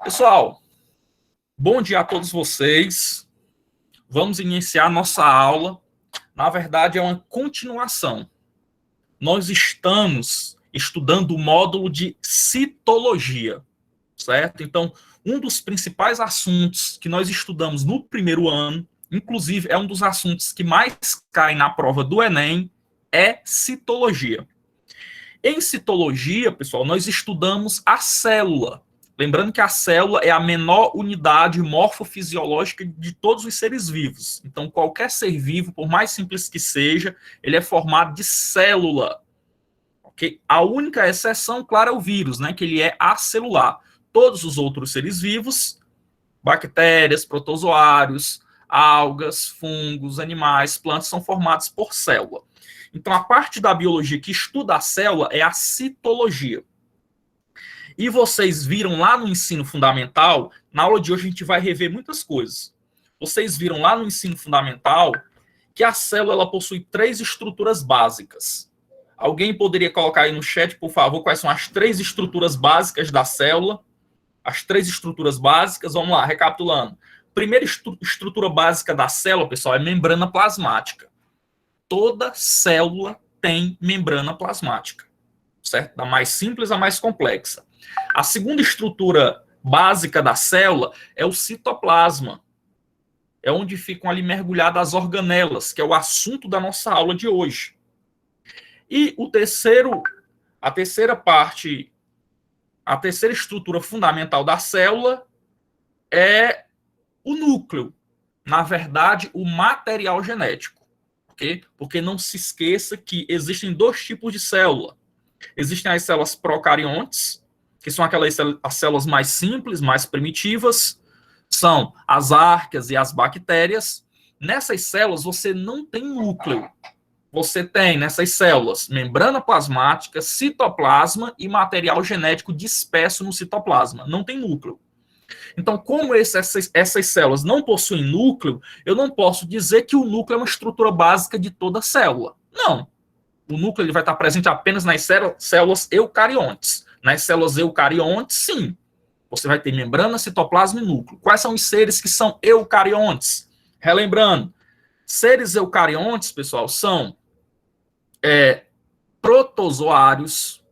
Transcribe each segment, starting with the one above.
Pessoal, bom dia a todos vocês. Vamos iniciar nossa aula. Na verdade, é uma continuação. Nós estamos estudando o módulo de citologia, certo? Então, um dos principais assuntos que nós estudamos no primeiro ano, inclusive é um dos assuntos que mais caem na prova do Enem, é citologia. Em citologia, pessoal, nós estudamos a célula. Lembrando que a célula é a menor unidade morfofisiológica de todos os seres vivos. Então, qualquer ser vivo, por mais simples que seja, ele é formado de célula. Okay? A única exceção, claro, é o vírus, né? Que ele é acelular. Todos os outros seres vivos, bactérias, protozoários, algas, fungos, animais, plantas, são formados por célula. Então, a parte da biologia que estuda a célula é a citologia. E vocês viram lá no ensino fundamental, na aula de hoje a gente vai rever muitas coisas. Vocês viram lá no ensino fundamental que a célula ela possui 3 estruturas básicas. Alguém poderia colocar aí no chat, por favor, quais são as 3 estruturas básicas da célula? As 3 estruturas básicas, vamos lá, recapitulando. Primeira estrutura básica da célula, pessoal, é membrana plasmática. Toda célula tem membrana plasmática, certo? Da mais simples à mais complexa. A segunda estrutura básica da célula é o citoplasma. É onde ficam ali mergulhadas as organelas, que é o assunto da nossa aula de hoje. E a terceira estrutura fundamental da célula é o núcleo. Na verdade, o material genético. Okay? Porque não se esqueça que existem 2 tipos de célula. Existem as células procariontes, que são as células mais simples, mais primitivas, são as arqueias e as bactérias. Nessas células você não tem núcleo. Você tem nessas células membrana plasmática, citoplasma e material genético disperso no citoplasma. Não tem núcleo. Então, como essas células não possuem núcleo, eu não posso dizer que o núcleo é uma estrutura básica de toda célula. Não. O núcleo ele vai estar presente apenas nas células eucariontes. Nas células eucariontes, sim. Você vai ter membrana, citoplasma e núcleo. Quais são os seres que são eucariontes? Relembrando, seres eucariontes, pessoal, são protozoários,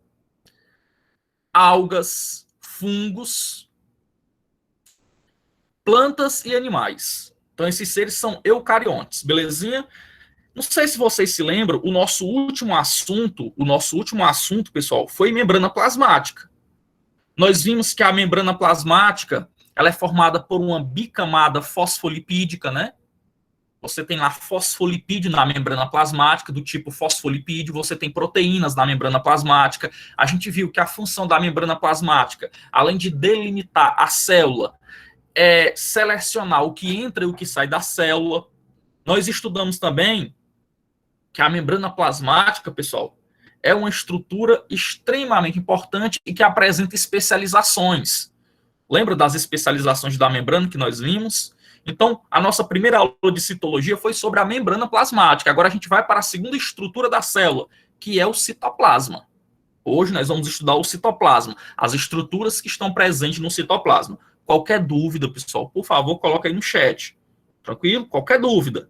algas, fungos, plantas e animais. Então, esses seres são eucariontes, belezinha? Não sei se vocês se lembram, o nosso último assunto, pessoal, foi membrana plasmática. Nós vimos que a membrana plasmática, ela é formada por uma bicamada fosfolipídica, né? Você tem lá fosfolipídio na membrana plasmática, do tipo fosfolipídio, você tem proteínas na membrana plasmática. A gente viu que a função da membrana plasmática, além de delimitar a célula, é selecionar o que entra e o que sai da célula. Nós estudamos também que a membrana plasmática, pessoal, é uma estrutura extremamente importante e que apresenta especializações. Lembra das especializações da membrana que nós vimos? Então, a nossa primeira aula de citologia foi sobre a membrana plasmática. Agora a gente vai para a segunda estrutura da célula, que é o citoplasma. Hoje nós vamos estudar o citoplasma, as estruturas que estão presentes no citoplasma. Qualquer dúvida, pessoal, por favor, coloca aí no chat. Tranquilo? Qualquer dúvida.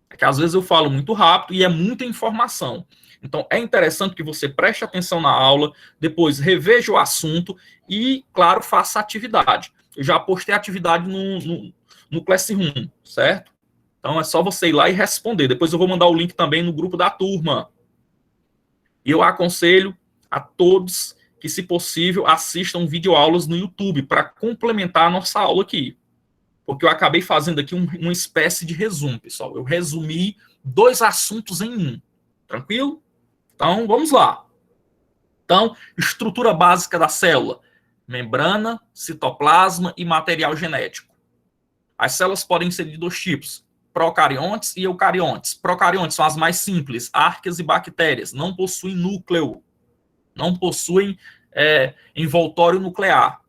É que às vezes eu falo muito rápido e é muita informação. Então, é interessante que você preste atenção na aula, depois reveja o assunto e, claro, faça a atividade. Eu já postei a atividade no Classroom, certo? Então, é só você ir lá e responder. Depois eu vou mandar o link também no grupo da turma. E eu aconselho a todos que, se possível, assistam videoaulas no YouTube para complementar a nossa aula aqui. Porque eu acabei fazendo aqui uma espécie de resumo, pessoal. Eu resumi 2 assuntos em um. Tranquilo? Então, vamos lá. Então, estrutura básica da célula. Membrana, citoplasma e material genético. As células podem ser de 2 tipos. Procariontes e eucariontes. Procariontes são as mais simples, arqueias e bactérias. Não possuem núcleo. Não possuem envoltório nuclear.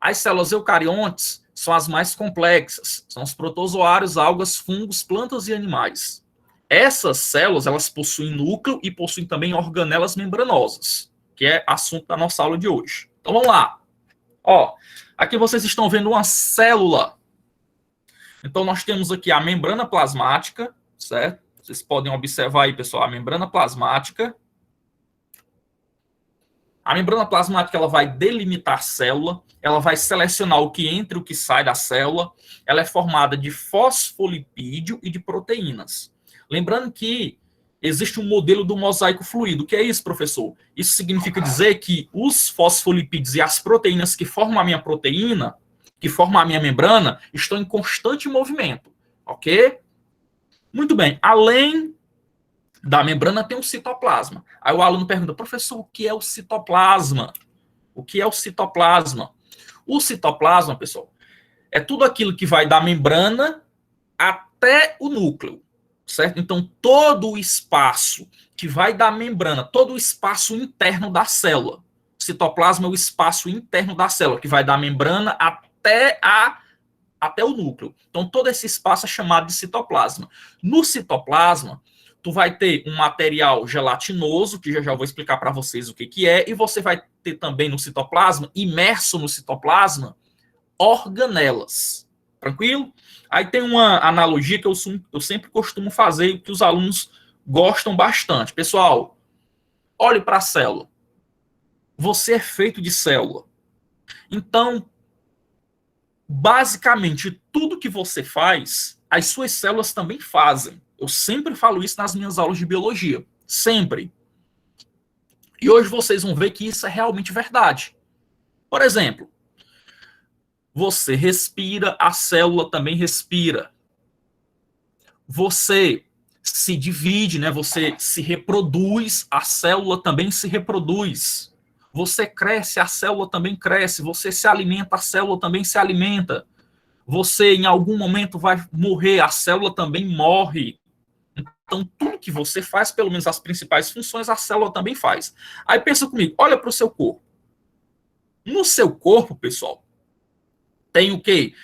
As células eucariontes são as mais complexas, são os protozoários, algas, fungos, plantas e animais. Essas células, elas possuem núcleo e possuem também organelas membranosas, que é assunto da nossa aula de hoje. Então, vamos lá. Ó, aqui vocês estão vendo uma célula. Então, nós temos aqui a membrana plasmática, certo? Vocês podem observar aí, pessoal, a membrana plasmática. A membrana plasmática ela vai delimitar a célula, ela vai selecionar o que entra e o que sai da célula. Ela é formada de fosfolipídio e de proteínas. Lembrando que existe um modelo do mosaico fluido. O que é isso, professor? Isso significa dizer que os fosfolipídios e as proteínas que formam a minha proteína, que formam a minha membrana, estão em constante movimento, ok? Muito bem. Além da membrana tem o citoplasma. Aí o aluno pergunta, professor, o que é o citoplasma? O que é o citoplasma? O citoplasma, pessoal, é tudo aquilo que vai da membrana até o núcleo, certo? Então, todo o espaço que vai da membrana, todo o espaço interno da célula. O citoplasma é o espaço interno da célula, que vai da membrana até o núcleo. Então, todo esse espaço é chamado de citoplasma. No citoplasma, tu vai ter um material gelatinoso, que já vou explicar para vocês o que é, e você vai ter também no citoplasma, imerso no citoplasma, organelas. Tranquilo? Aí tem uma analogia que eu sempre costumo fazer, que os alunos gostam bastante. Pessoal, olhe para a célula. Você é feito de célula. Então, basicamente, tudo que você faz, as suas células também fazem. Eu sempre falo isso nas minhas aulas de biologia. Sempre. E hoje vocês vão ver que isso é realmente verdade. Por exemplo, você respira, a célula também respira. Você se divide, né? Você se reproduz, a célula também se reproduz. Você cresce, a célula também cresce. Você se alimenta, a célula também se alimenta. Você, em algum momento, vai morrer, a célula também morre. Então, tudo que você faz, pelo menos as principais funções, a célula também faz. Aí pensa comigo, olha para o seu corpo. No seu corpo, pessoal, tem o quê?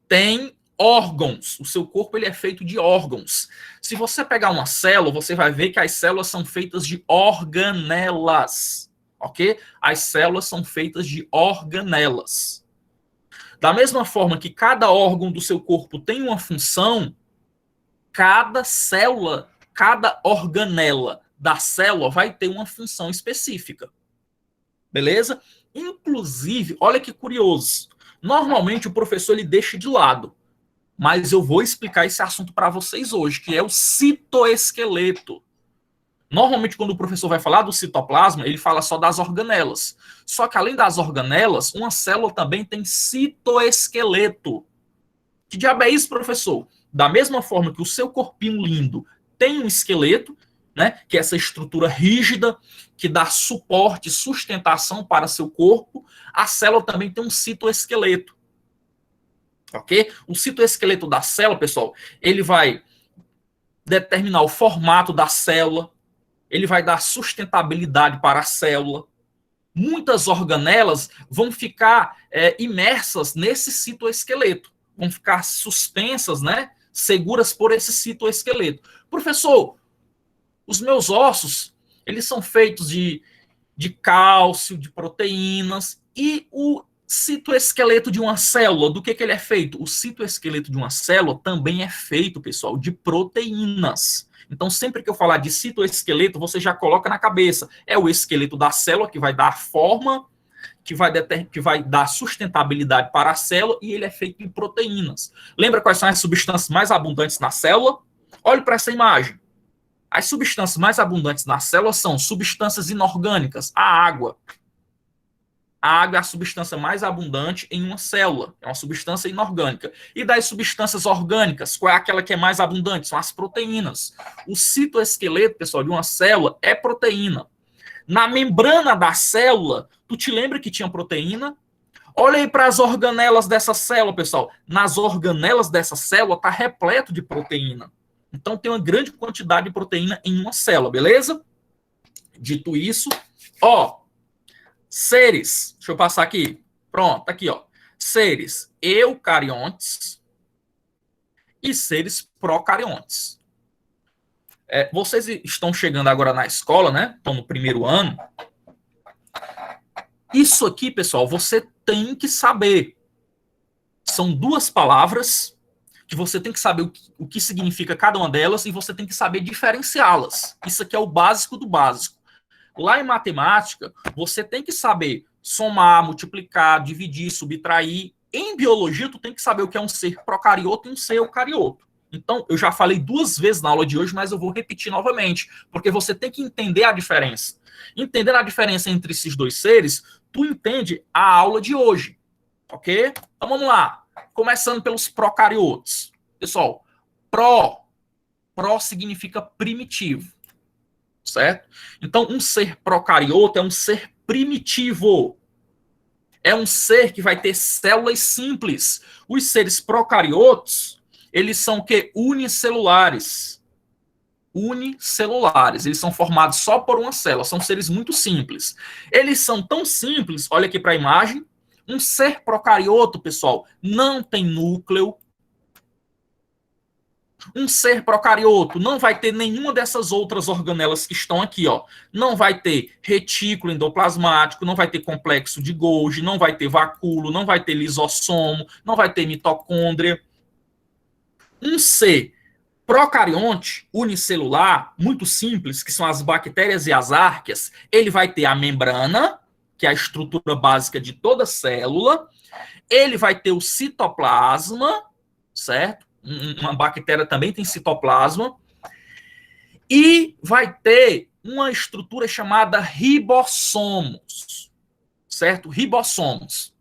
Tem órgãos. O seu corpo ele é feito de órgãos. Se você pegar uma célula, você vai ver que as células são feitas de organelas. Ok? As células são feitas de organelas. Da mesma forma que cada órgão do seu corpo tem uma função, cada célula, cada organela da célula vai ter uma função específica. Beleza? Inclusive, olha que curioso. Normalmente o professor ele deixa de lado, mas eu vou explicar esse assunto para vocês hoje, que é o citoesqueleto. Normalmente, quando o professor vai falar do citoplasma, ele fala só das organelas. Só que, além das organelas, uma célula também tem citoesqueleto. Que diabo é isso, professor? Da mesma forma que o seu corpinho lindo tem um esqueleto, né, que é essa estrutura rígida, que dá suporte, sustentação para seu corpo, a célula também tem um citoesqueleto. Ok? O citoesqueleto da célula, pessoal, ele vai determinar o formato da célula, ele vai dar sustentabilidade para a célula. Muitas organelas vão ficar imersas nesse citoesqueleto, vão ficar suspensas, né, seguras por esse citoesqueleto. Professor, os meus ossos, eles são feitos de cálcio, de proteínas, e o citoesqueleto de uma célula, do que ele é feito? O citoesqueleto de uma célula também é feito, pessoal, de proteínas. Então, sempre que eu falar de citoesqueleto, você já coloca na cabeça. É o esqueleto da célula que vai dar forma, que vai dar sustentabilidade para a célula, e ele é feito em proteínas. Lembra quais são as substâncias mais abundantes na célula? Olhe para essa imagem. As substâncias mais abundantes na célula são substâncias inorgânicas, a água. A água é a substância mais abundante em uma célula, é uma substância inorgânica. E das substâncias orgânicas, qual é aquela que é mais abundante? São as proteínas. O citoesqueleto, pessoal, de uma célula é proteína. Na membrana da célula, tu te lembra que tinha proteína? Olha aí para as organelas dessa célula, pessoal. Nas organelas dessa célula está repleto de proteína. Então tem uma grande quantidade de proteína em uma célula, beleza? Dito isso, seres, deixa eu passar aqui. Pronto, tá aqui, ó. Seres eucariontes e seres procariontes. Vocês estão chegando agora na escola, né? Estão no primeiro ano. Isso aqui, pessoal, você tem que saber. São duas palavras que você tem que saber o que significa cada uma delas e você tem que saber diferenciá-las. Isso aqui é o básico do básico. Lá em matemática, você tem que saber somar, multiplicar, dividir, subtrair. Em biologia, tu tem que saber o que é um ser procarioto e um ser eucarioto. Então, eu já falei 2 vezes na aula de hoje, mas eu vou repetir novamente, porque você tem que entender a diferença. Entendendo a diferença entre esses dois seres, tu entende a aula de hoje, ok? Então, vamos lá. Começando pelos procariotos. Pessoal, pró significa primitivo, certo? Então, um ser procarioto é um ser primitivo. É um ser que vai ter células simples. Os seres procariotos, eles são o quê? Unicelulares. Unicelulares. Eles são formados só por uma célula. São seres muito simples. Eles são tão simples, olha aqui para a imagem. Um ser procarioto, pessoal, não tem núcleo. Um ser procarioto não vai ter nenhuma dessas outras organelas que estão aqui, ó. Não vai ter retículo endoplasmático, não vai ter complexo de Golgi, não vai ter vacúolo, não vai ter lisossomo, não vai ter mitocôndria. Um ser procarionte unicelular, muito simples, que são as bactérias e as arqueas, ele vai ter a membrana, que é a estrutura básica de toda célula, ele vai ter o citoplasma, certo? Uma bactéria também tem citoplasma, e vai ter uma estrutura chamada ribossomos, certo? Ribossomos.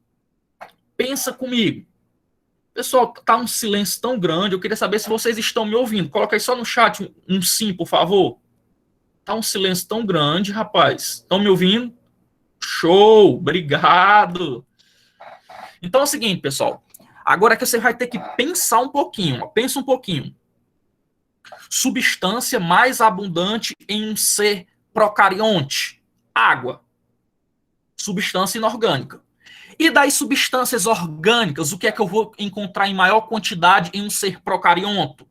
Pensa comigo. Pessoal, tá um silêncio tão grande, eu queria saber se vocês estão me ouvindo. Coloca aí só no chat um sim, por favor. Tá um silêncio tão grande, rapaz. Estão me ouvindo? Show, obrigado. Então é o seguinte, pessoal. Agora que você vai ter que pensar um pouquinho. Ó, pensa um pouquinho. Substância mais abundante em um ser procarionte? Água. Substância inorgânica. E das substâncias orgânicas, o que é que eu vou encontrar em maior quantidade em um ser procarionto?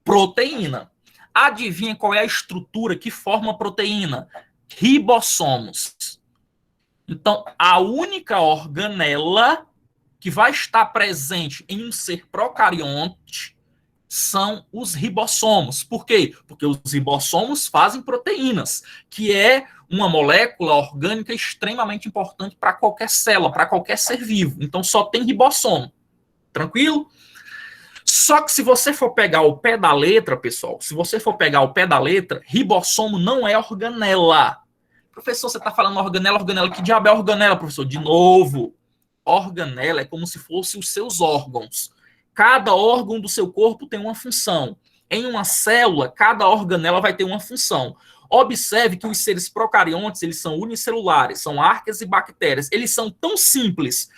Proteína. Adivinha qual é a estrutura que forma a proteína? Ribossomos. Então, a única organela que vai estar presente em um ser procarionte são os ribossomos. Por quê? Porque os ribossomos fazem proteínas, que é uma molécula orgânica extremamente importante para qualquer célula, para qualquer ser vivo. Então, só tem ribossomo. Tranquilo? Só que se você for pegar o pé da letra, pessoal, se você for pegar o pé da letra, ribossomo não é organela. Professor, você está falando organela, que diabo é organela, professor? De novo, organela é como se fossem os seus órgãos. Cada órgão do seu corpo tem uma função. Em uma célula, cada organela vai ter uma função. Observe que os seres procariontes, eles são unicelulares, são arqueas e bactérias. Eles são tão simples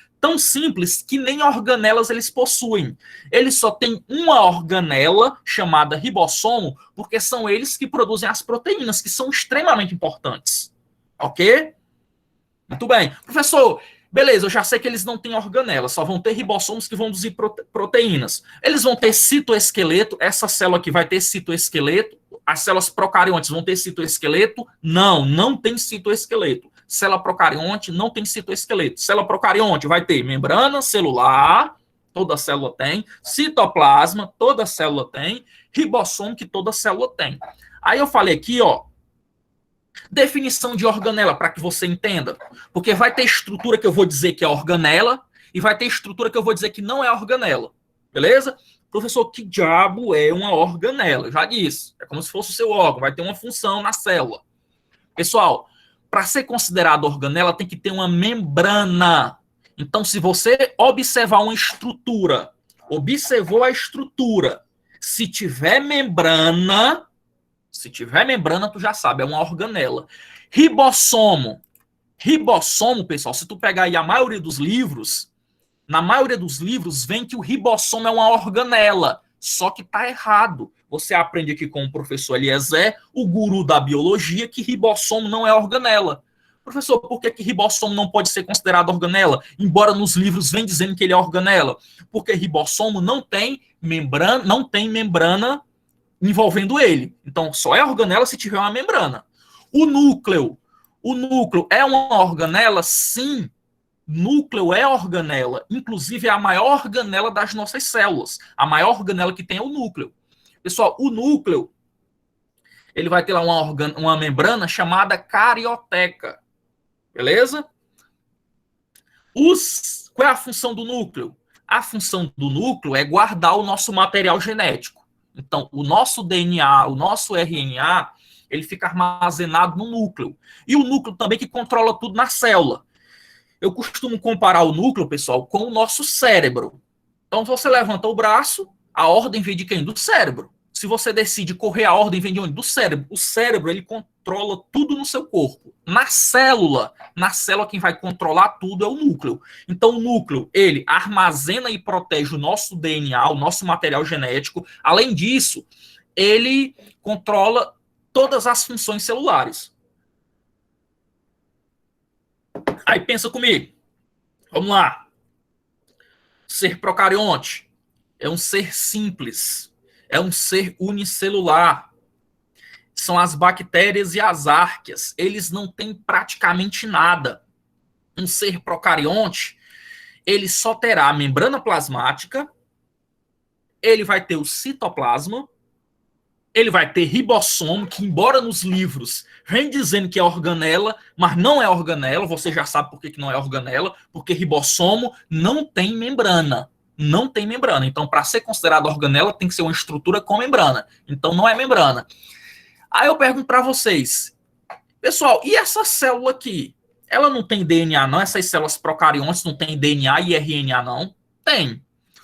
que nem organelas eles possuem. Eles só têm uma organela chamada ribossomo, porque são eles que produzem as proteínas, que são extremamente importantes. Ok? Muito bem. Professor, beleza, eu já sei que eles não têm organela, só vão ter ribossomos que vão produzir proteínas. Eles vão ter citoesqueleto, essa célula aqui vai ter citoesqueleto, as células procariontes vão ter citoesqueleto? Não, não tem citoesqueleto. Célula procarionte não tem citoesqueleto. Célula procarionte vai ter membrana celular, toda célula tem, citoplasma, toda célula tem, ribossomo, que toda célula tem. Aí eu falei aqui, ó, definição de organela, para que você entenda. Porque vai ter estrutura que eu vou dizer que é organela e vai ter estrutura que eu vou dizer que não é organela. Beleza? Professor, que diabo é uma organela? Eu já disse. É como se fosse o seu órgão. Vai ter uma função na célula. Pessoal, para ser considerada organela, tem que ter uma membrana. Então, se você observar uma estrutura, observou a estrutura, se tiver membrana, tu já sabe, é uma organela. Ribossomo, pessoal, se tu pegar aí a maioria dos livros, na maioria dos livros vem que o ribossomo é uma organela, só que tá errado. Você aprende aqui com o professor Eliezer, o guru da biologia, que ribossomo não é organela. Professor, por que ribossomo não pode ser considerado organela? Embora nos livros vem dizendo que ele é organela. Porque ribossomo não tem membrana envolvendo ele. Então, só é organela se tiver uma membrana. O núcleo é uma organela? Sim, Núcleo é organela, inclusive é a maior organela das nossas células. A maior organela que tem é o núcleo. Pessoal, o núcleo, ele vai ter lá uma membrana chamada carioteca. Beleza? Qual é a função do núcleo? A função do núcleo é guardar o nosso material genético. Então, o nosso DNA, o nosso RNA, ele fica armazenado no núcleo. E o núcleo também que controla tudo na célula. Eu costumo comparar o núcleo, pessoal, com o nosso cérebro. Então, se você levanta o braço, a ordem vem de quem? Do cérebro. Se você decide correr, a ordem vem de onde? Do cérebro. O cérebro, ele controla tudo no seu corpo. Na célula quem vai controlar tudo é o núcleo. Então, o núcleo, ele armazena e protege o nosso DNA, o nosso material genético. Além disso, ele controla todas as funções celulares. Aí pensa comigo. Vamos lá. Ser procarionte é um ser simples. É um ser unicelular. São as bactérias e as arqueias. Eles não têm praticamente nada. Um ser procarionte, ele só terá a membrana plasmática, ele vai ter o citoplasma, ele vai ter ribossomo, que embora nos livros vem dizendo que é organela, mas não é organela, você já sabe por que não é organela, porque ribossomo não tem membrana. Não tem membrana. Então, para ser considerado organela, tem que ser uma estrutura com membrana. Então, não é membrana. Aí eu pergunto para vocês, pessoal, e essa célula aqui? Ela não tem DNA, não? Essas células procariontes não tem DNA e RNA, não? Tem.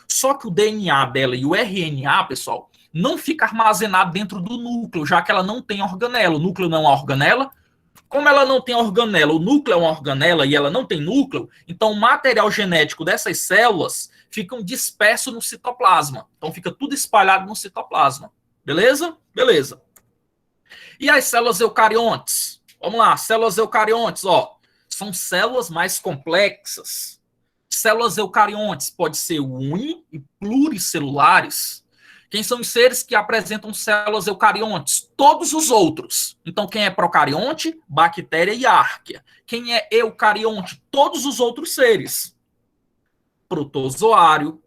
Só que o DNA dela e o RNA, pessoal, não fica armazenado dentro do núcleo, já que ela não tem organela. O núcleo não é uma organela. Como ela não tem organela, o núcleo é uma organela e ela não tem núcleo, então o material genético dessas células ficam disperso no citoplasma. Então fica tudo espalhado no citoplasma. Beleza? Beleza. E as células eucariontes? Vamos lá, células eucariontes, ó, são células mais complexas. Células eucariontes pode ser uni- e pluricelulares. Quem são os seres que apresentam células eucariontes? Todos os outros. Então, quem é procarionte? Bactéria e árquea. Quem é eucarionte? Todos os outros seres. Protozoário,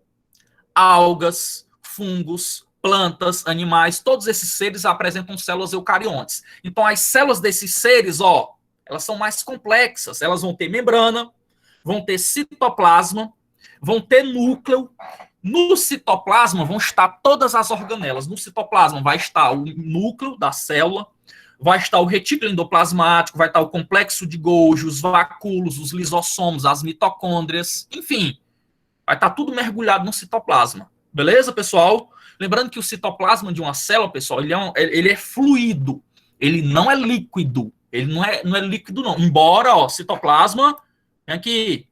algas, fungos, plantas, animais, todos esses seres apresentam células eucariontes. Então, as células desses seres, ó, elas são mais complexas. Elas vão ter membrana, vão ter citoplasma, vão ter núcleo. No citoplasma vão estar todas as organelas. No citoplasma vai estar o núcleo da célula, vai estar o retículo endoplasmático, vai estar o complexo de Golgi, os vacúolos, os lisossomos, as mitocôndrias, enfim, vai estar tudo mergulhado no citoplasma. Beleza, pessoal? Lembrando que o citoplasma de uma célula, pessoal, ele é fluido, ele não é líquido. Ele não é líquido, não. Embora, ó, citoplasma, vem aqui,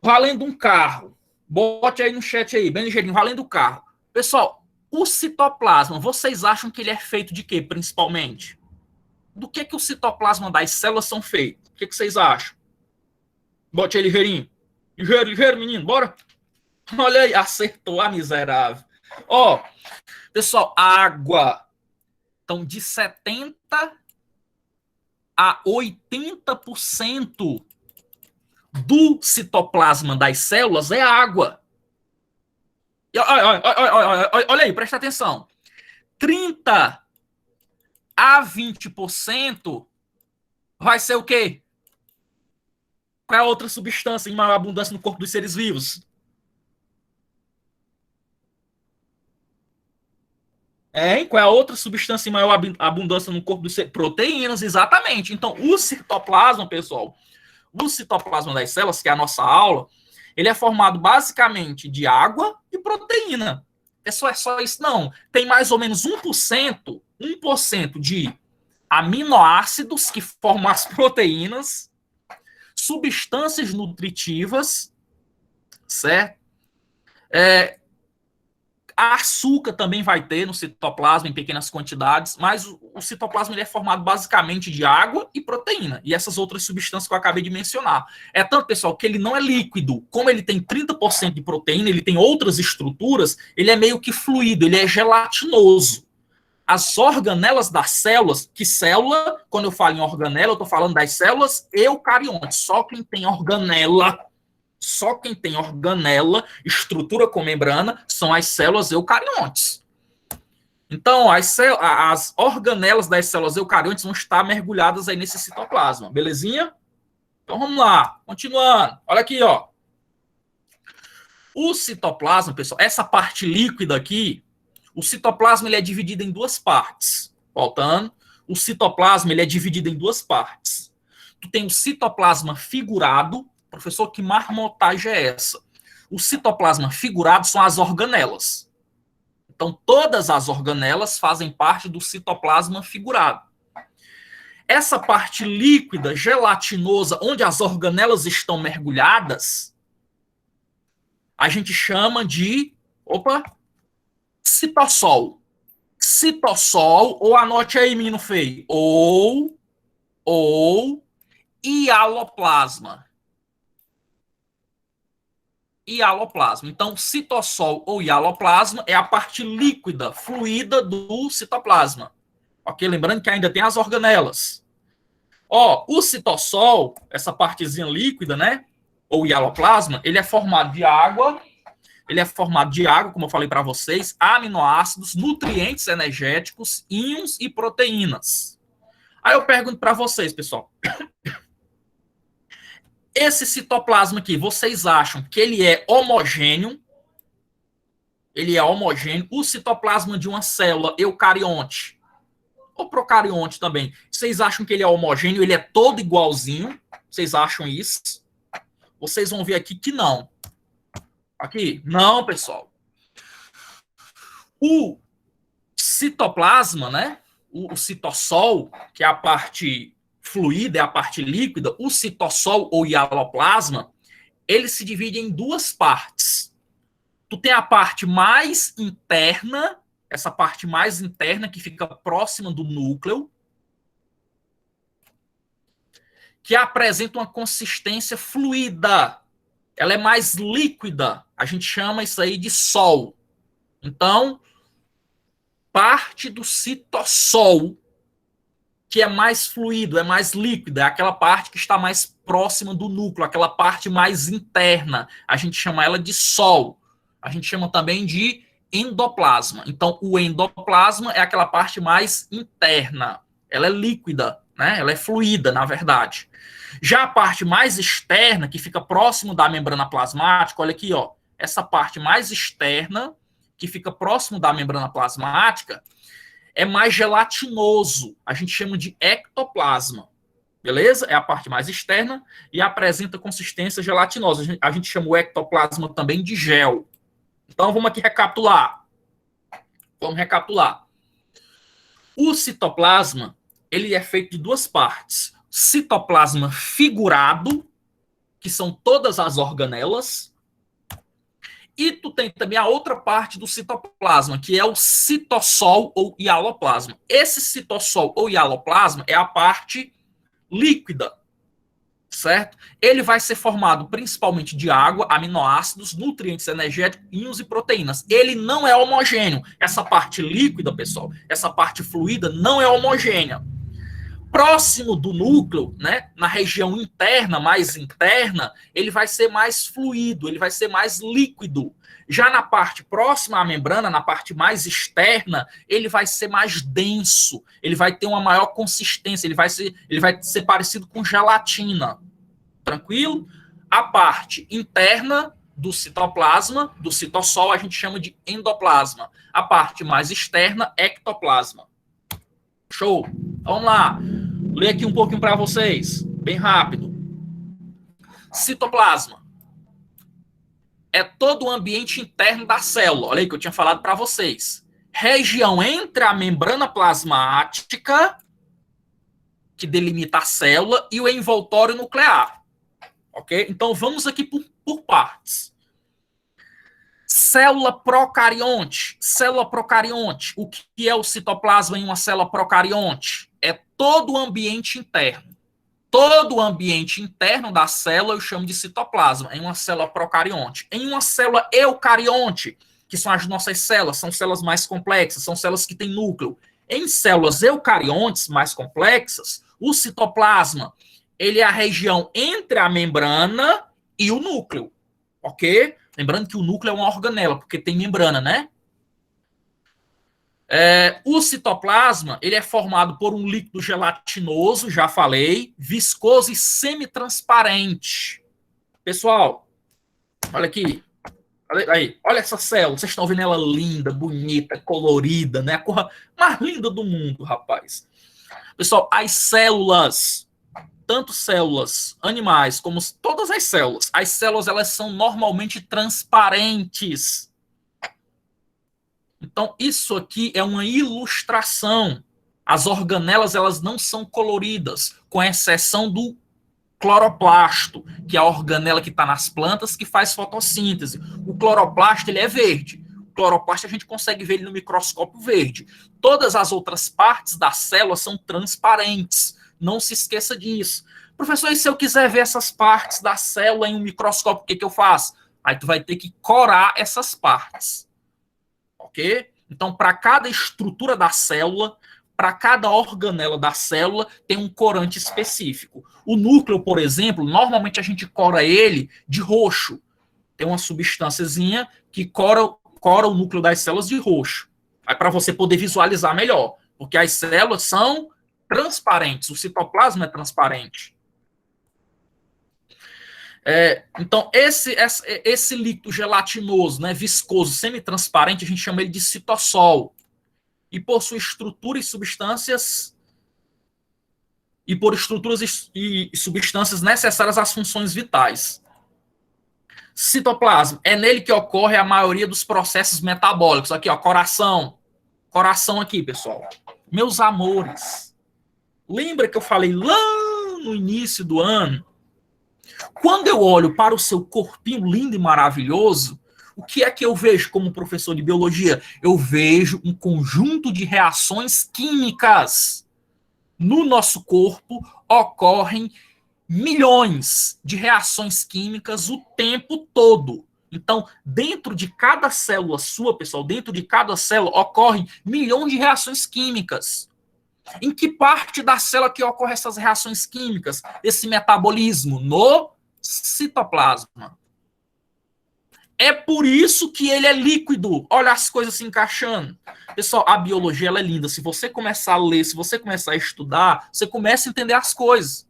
valendo um carro. Bote aí no chat aí, bem ligeirinho, valendo o carro. Pessoal, o citoplasma, vocês acham que ele é feito de quê, principalmente? Do que o citoplasma das células são feitos? O que vocês acham? Bote aí ligeirinho. Ligeiro, ligeiro, menino, bora. Olha aí, acertou a miserável. Ó, pessoal, água. Então, de 70 a 80% do citoplasma das células é água. E olha aí, presta atenção. 30 a 20% vai ser o quê? Qual é a outra substância em maior abundância no corpo dos seres vivos? Qual é a outra substância em maior abundância no corpo dos seres? Proteínas, exatamente. Então, o citoplasma, pessoal, o citoplasma das células, que é a nossa aula, ele é formado basicamente de água e proteína. É só isso? Não. Tem mais ou menos 1% de aminoácidos que formam as proteínas, substâncias nutritivas, certo? Açúcar também vai ter no citoplasma em pequenas quantidades, mas o citoplasma ele é formado basicamente de água e proteína, e essas outras substâncias que eu acabei de mencionar. É tanto, pessoal, que ele não é líquido. Como ele tem 30% de proteína, ele tem outras estruturas, ele é meio que fluido, ele é gelatinoso. as organelas das células, que célula, quando eu falo em organela, eu estou falando das células eucariontes. Só quem tem organela, estrutura com membrana, são as células eucariontes. Então, as organelas das células eucariontes vão estar mergulhadas aí nesse citoplasma, belezinha? Então, vamos lá, continuando. Olha aqui, ó. O citoplasma, pessoal, essa parte líquida aqui, o citoplasma ele é dividido em duas partes. Voltando, o citoplasma ele é dividido em duas partes. Tu tem o citoplasma figurado. Professor, que marmotagem é essa? O citoplasma figurado são as organelas. Então, todas as organelas fazem parte do citoplasma figurado. Essa parte líquida, gelatinosa, onde as organelas estão mergulhadas, a gente chama de, citossol. Citossol, ou anote aí, menino feio, ou hialoplasma. Hialoplasma. Então, citossol ou hialoplasma é a parte líquida, fluida do citoplasma. Ok? Lembrando que ainda tem as organelas. Ó, o citossol, essa partezinha líquida, né? Ou hialoplasma, ele é formado de água. Como eu falei para vocês, aminoácidos, nutrientes energéticos, íons e proteínas. Aí eu pergunto para vocês, pessoal. Esse citoplasma aqui, vocês acham que ele é homogêneo? Ele é homogêneo. O citoplasma de uma célula eucarionte, ou procarionte também, vocês acham que ele é homogêneo? Ele é todo igualzinho? Vocês acham isso? Vocês vão ver aqui que não. Aqui? Não, pessoal. O citoplasma, né? O citossol, que é a parte fluida, é a parte líquida, o citossol ou hialoplasma, ele se divide em duas partes. Tu tem a parte mais interna, essa parte mais interna que fica próxima do núcleo, que apresenta uma consistência fluida. Ela é mais líquida. A gente chama isso aí de sol. Então, parte do citossol, que é mais fluido, é mais líquida, é aquela parte que está mais próxima do núcleo, aquela parte mais interna. A gente chama ela de sol. A gente chama também de endoplasma. Então, o endoplasma é aquela parte mais interna. Ela é líquida, né? Ela é fluida, na verdade. Já a parte mais externa, que fica próximo da membrana plasmática, olha aqui, ó. Essa parte mais externa, que fica próximo da membrana plasmática, é mais gelatinoso. A gente chama de ectoplasma. Beleza? É a parte mais externa e apresenta consistência gelatinosa. A gente chama o ectoplasma também de gel. Então, vamos aqui recapitular. Vamos recapitular. O citoplasma, ele é feito de duas partes. Citoplasma figurado, que são todas as organelas, e tu tem também a outra parte do citoplasma, que é o citossol ou hialoplasma. Esse citossol ou hialoplasma é a parte líquida, certo? Ele vai ser formado principalmente de água, aminoácidos, nutrientes energéticos, íons e proteínas. Ele não é homogêneo. Essa parte líquida, pessoal, essa parte fluida não é homogênea. Próximo do núcleo, né, na região interna, mais interna, ele vai ser mais fluido, ele vai ser mais líquido. Já na parte próxima à membrana, na parte mais externa, ele vai ser mais denso, ele vai ter uma maior consistência, ele vai ser parecido com gelatina. Tranquilo? A parte interna do citoplasma, do citossol, a gente chama de endoplasma. A parte mais externa, ectoplasma. Show? Vamos lá. Ler aqui um pouquinho para vocês, bem rápido. Citoplasma é todo o ambiente interno da célula. Olha aí que eu tinha falado para vocês. Região entre a membrana plasmática, que delimita a célula, e o envoltório nuclear. Ok? Então vamos aqui por partes. Célula procarionte. Célula procarionte. O que é o citoplasma em uma célula procarionte? É todo o ambiente interno. Todo o ambiente interno da célula eu chamo de citoplasma, em uma célula procarionte. Em uma célula eucarionte, que são as nossas células, são células mais complexas, são células que têm núcleo. Em células eucariontes mais complexas, o citoplasma ele é a região entre a membrana e o núcleo, ok? Lembrando que o núcleo é uma organela, porque tem membrana, né? O citoplasma ele é formado por um líquido gelatinoso, já falei, viscoso e semitransparente. Pessoal, olha aqui. Olha aí, olha essa célula. Vocês estão vendo ela linda, bonita, colorida, né? A cor mais linda do mundo, rapaz. Pessoal, as células, tanto células animais como todas as células elas são normalmente transparentes. Então, isso aqui é uma ilustração. As organelas elas não são coloridas, com exceção do cloroplasto, que é a organela que está nas plantas que faz fotossíntese. O cloroplasto ele é verde. O cloroplasto a gente consegue ver ele no microscópio verde. Todas as outras partes da célula são transparentes. Não se esqueça disso. Professor, e se eu quiser ver essas partes da célula em um microscópio, o que eu faço? Aí tu vai ter que corar essas partes. Ok? Então, para cada estrutura da célula, para cada organela da célula, tem um corante específico. O núcleo, por exemplo, normalmente a gente cora ele de roxo. Tem uma substânciazinha que cora o núcleo das células de roxo. Aí para você poder visualizar melhor, porque as células são transparentes, o citoplasma é transparente. Então, esse líquido gelatinoso, né, viscoso, semitransparente, a gente chama ele de citossol. E por sua estrutura e substâncias e por estruturas e substâncias necessárias às funções vitais. Citoplasma, é nele que ocorre a maioria dos processos metabólicos. Aqui, ó, coração aqui, pessoal. Meus amores, lembra que eu falei lá no início do ano? Quando eu olho para o seu corpinho lindo e maravilhoso, o que é que eu vejo como professor de biologia? Eu vejo um conjunto de reações químicas. No nosso corpo ocorrem milhões de reações químicas o tempo todo. Então, dentro de cada célula sua, pessoal, dentro de cada célula ocorrem milhões de reações químicas. Em que parte da célula que ocorrem essas reações químicas? Esse metabolismo? No citoplasma. É por isso que ele é líquido. Olha as coisas se encaixando. Pessoal, a biologia ela é linda. Se você começar a ler, se você começar a estudar, você começa a entender as coisas.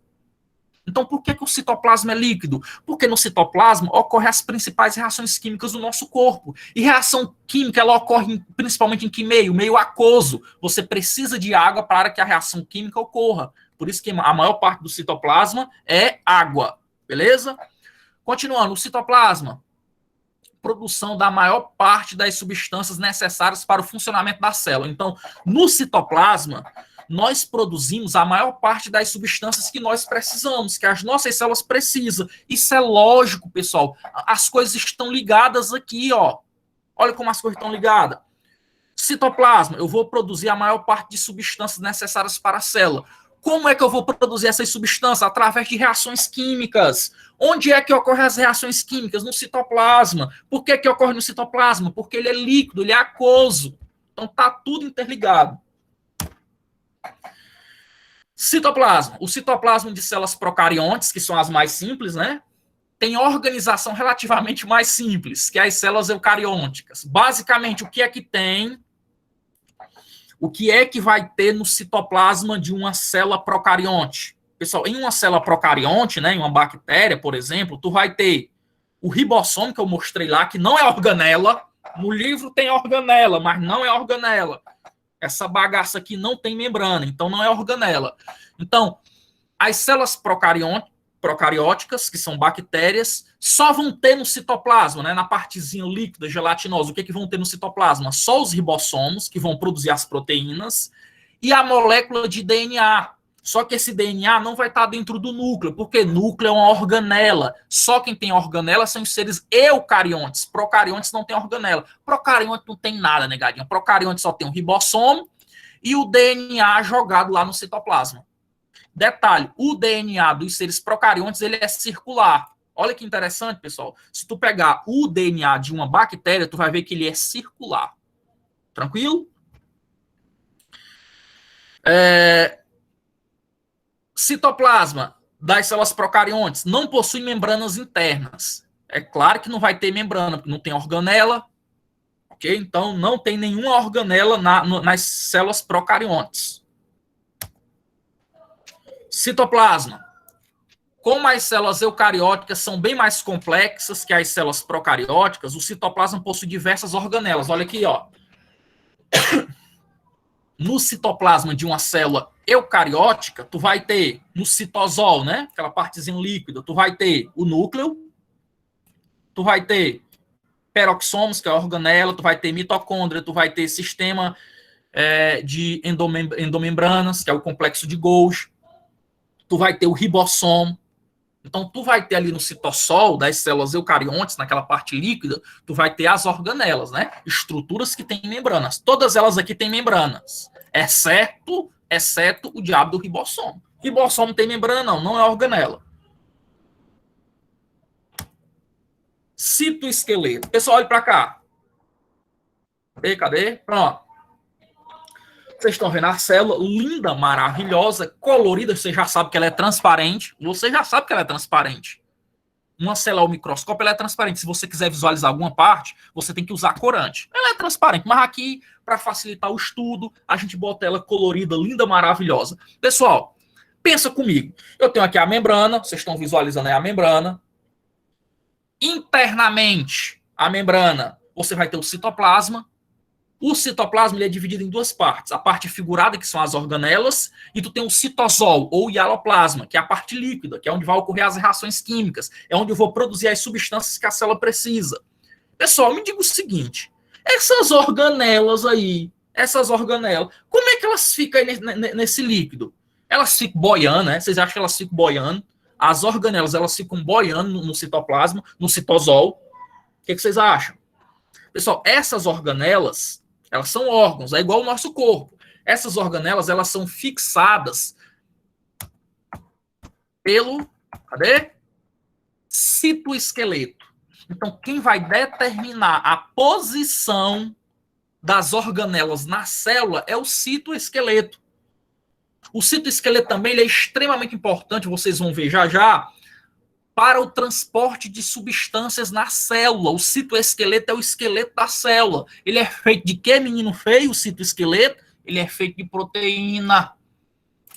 Então, por que o citoplasma é líquido? Porque no citoplasma ocorrem as principais reações químicas do nosso corpo. E reação química, ela ocorre principalmente em que meio? Meio aquoso. Você precisa de água para que a reação química ocorra. Por isso que a maior parte do citoplasma é água. Beleza? Continuando, o citoplasma, produção da maior parte das substâncias necessárias para o funcionamento da célula. Então, no citoplasma, nós produzimos a maior parte das substâncias que nós precisamos, que as nossas células precisam. Isso é lógico, pessoal. As coisas estão ligadas aqui, ó. Olha como as coisas estão ligadas. Citoplasma, eu vou produzir a maior parte de substâncias necessárias para a célula. Como é que eu vou produzir essas substâncias? Através de reações químicas. Onde é que ocorrem as reações químicas? No citoplasma. Por que ocorre no citoplasma? Porque ele é líquido, ele é aquoso. Então tá tudo interligado. Citoplasma. O citoplasma de células procariontes, que são as mais simples, né? Tem organização relativamente mais simples que as células eucariôticas. Basicamente, o que é que tem? O que é que vai ter no citoplasma de uma célula procarionte? Pessoal, em uma célula procarionte, né, em uma bactéria, por exemplo, tu vai ter o ribossomo, que eu mostrei lá, que não é organela. No livro tem organela, mas não é organela. Essa bagaça aqui não tem membrana, então não é organela. Então, as células procarióticas, que são bactérias, só vão ter no citoplasma, né, na partezinha líquida, gelatinosa. O que vão ter no citoplasma? Só os ribossomos, que vão produzir as proteínas, e a molécula de DNA. Só que esse DNA não vai estar dentro do núcleo, porque núcleo é uma organela. Só quem tem organela são os seres eucariontes. Procariontes não tem organela. Procarionte não tem nada, negadinho. Procarionte só tem um ribossomo e o DNA jogado lá no citoplasma. Detalhe, o DNA dos seres procariontes ele é circular. Olha que interessante, pessoal. Se tu pegar o DNA de uma bactéria, tu vai ver que ele é circular. Tranquilo? Citoplasma das células procariontes não possui membranas internas. É claro que não vai ter membrana, porque não tem organela, ok? Então, não tem nenhuma organela nas células procariontes. Citoplasma. Como as células eucarióticas são bem mais complexas que as células procarióticas, o citoplasma possui diversas organelas. Olha aqui, ó. No citoplasma de uma célula eucariótica, tu vai ter no citosol, né? Aquela partezinha líquida, tu vai ter o núcleo, tu vai ter peroxomos, que é a organela, tu vai ter mitocôndria, tu vai ter sistema de endomembranas, que é o complexo de Golgi, tu vai ter o ribossomo. Então, tu vai ter ali no citossol das células eucariontes, naquela parte líquida, tu vai ter as organelas, né? Estruturas que têm membranas. Todas elas aqui têm membranas, exceto o diabo do ribossomo. Ribossomo tem membrana? Não é organela. Citoesqueleto. Pessoal, olha para cá. Cadê? Pronto. Vocês estão vendo a célula linda, maravilhosa, colorida. Você já sabe que ela é transparente. Você já sabe que ela é transparente. Uma célula ao microscópio ela é transparente. Se você quiser visualizar alguma parte, você tem que usar corante. Ela é transparente, mas aqui, para facilitar o estudo, a gente bota ela colorida, linda, maravilhosa. Pessoal, pensa comigo. Eu tenho aqui a membrana. Vocês estão visualizando aí a membrana. Internamente, a membrana, você vai ter o citoplasma. O citoplasma ele é dividido em duas partes. A parte figurada, que são as organelas, e tu tem o citosol, ou hialoplasma, que é a parte líquida, que é onde vai ocorrer as reações químicas, é onde eu vou produzir as substâncias que a célula precisa. Pessoal, me diga o seguinte, essas organelas, como é que elas ficam aí nesse líquido? Elas ficam boiando, né? Vocês acham que elas ficam boiando? As organelas, elas ficam boiando no citoplasma, no citosol. O que vocês acham? Pessoal, essas organelas, elas são órgãos, é igual o nosso corpo. Essas organelas, elas são fixadas pelo, citoesqueleto. Então, quem vai determinar a posição das organelas na célula é o citoesqueleto. O citoesqueleto também ele é extremamente importante, vocês vão ver já, para o transporte de substâncias na célula. O citoesqueleto é o esqueleto da célula. Ele é feito de quê, menino feio? O citoesqueleto? Ele é feito de proteína.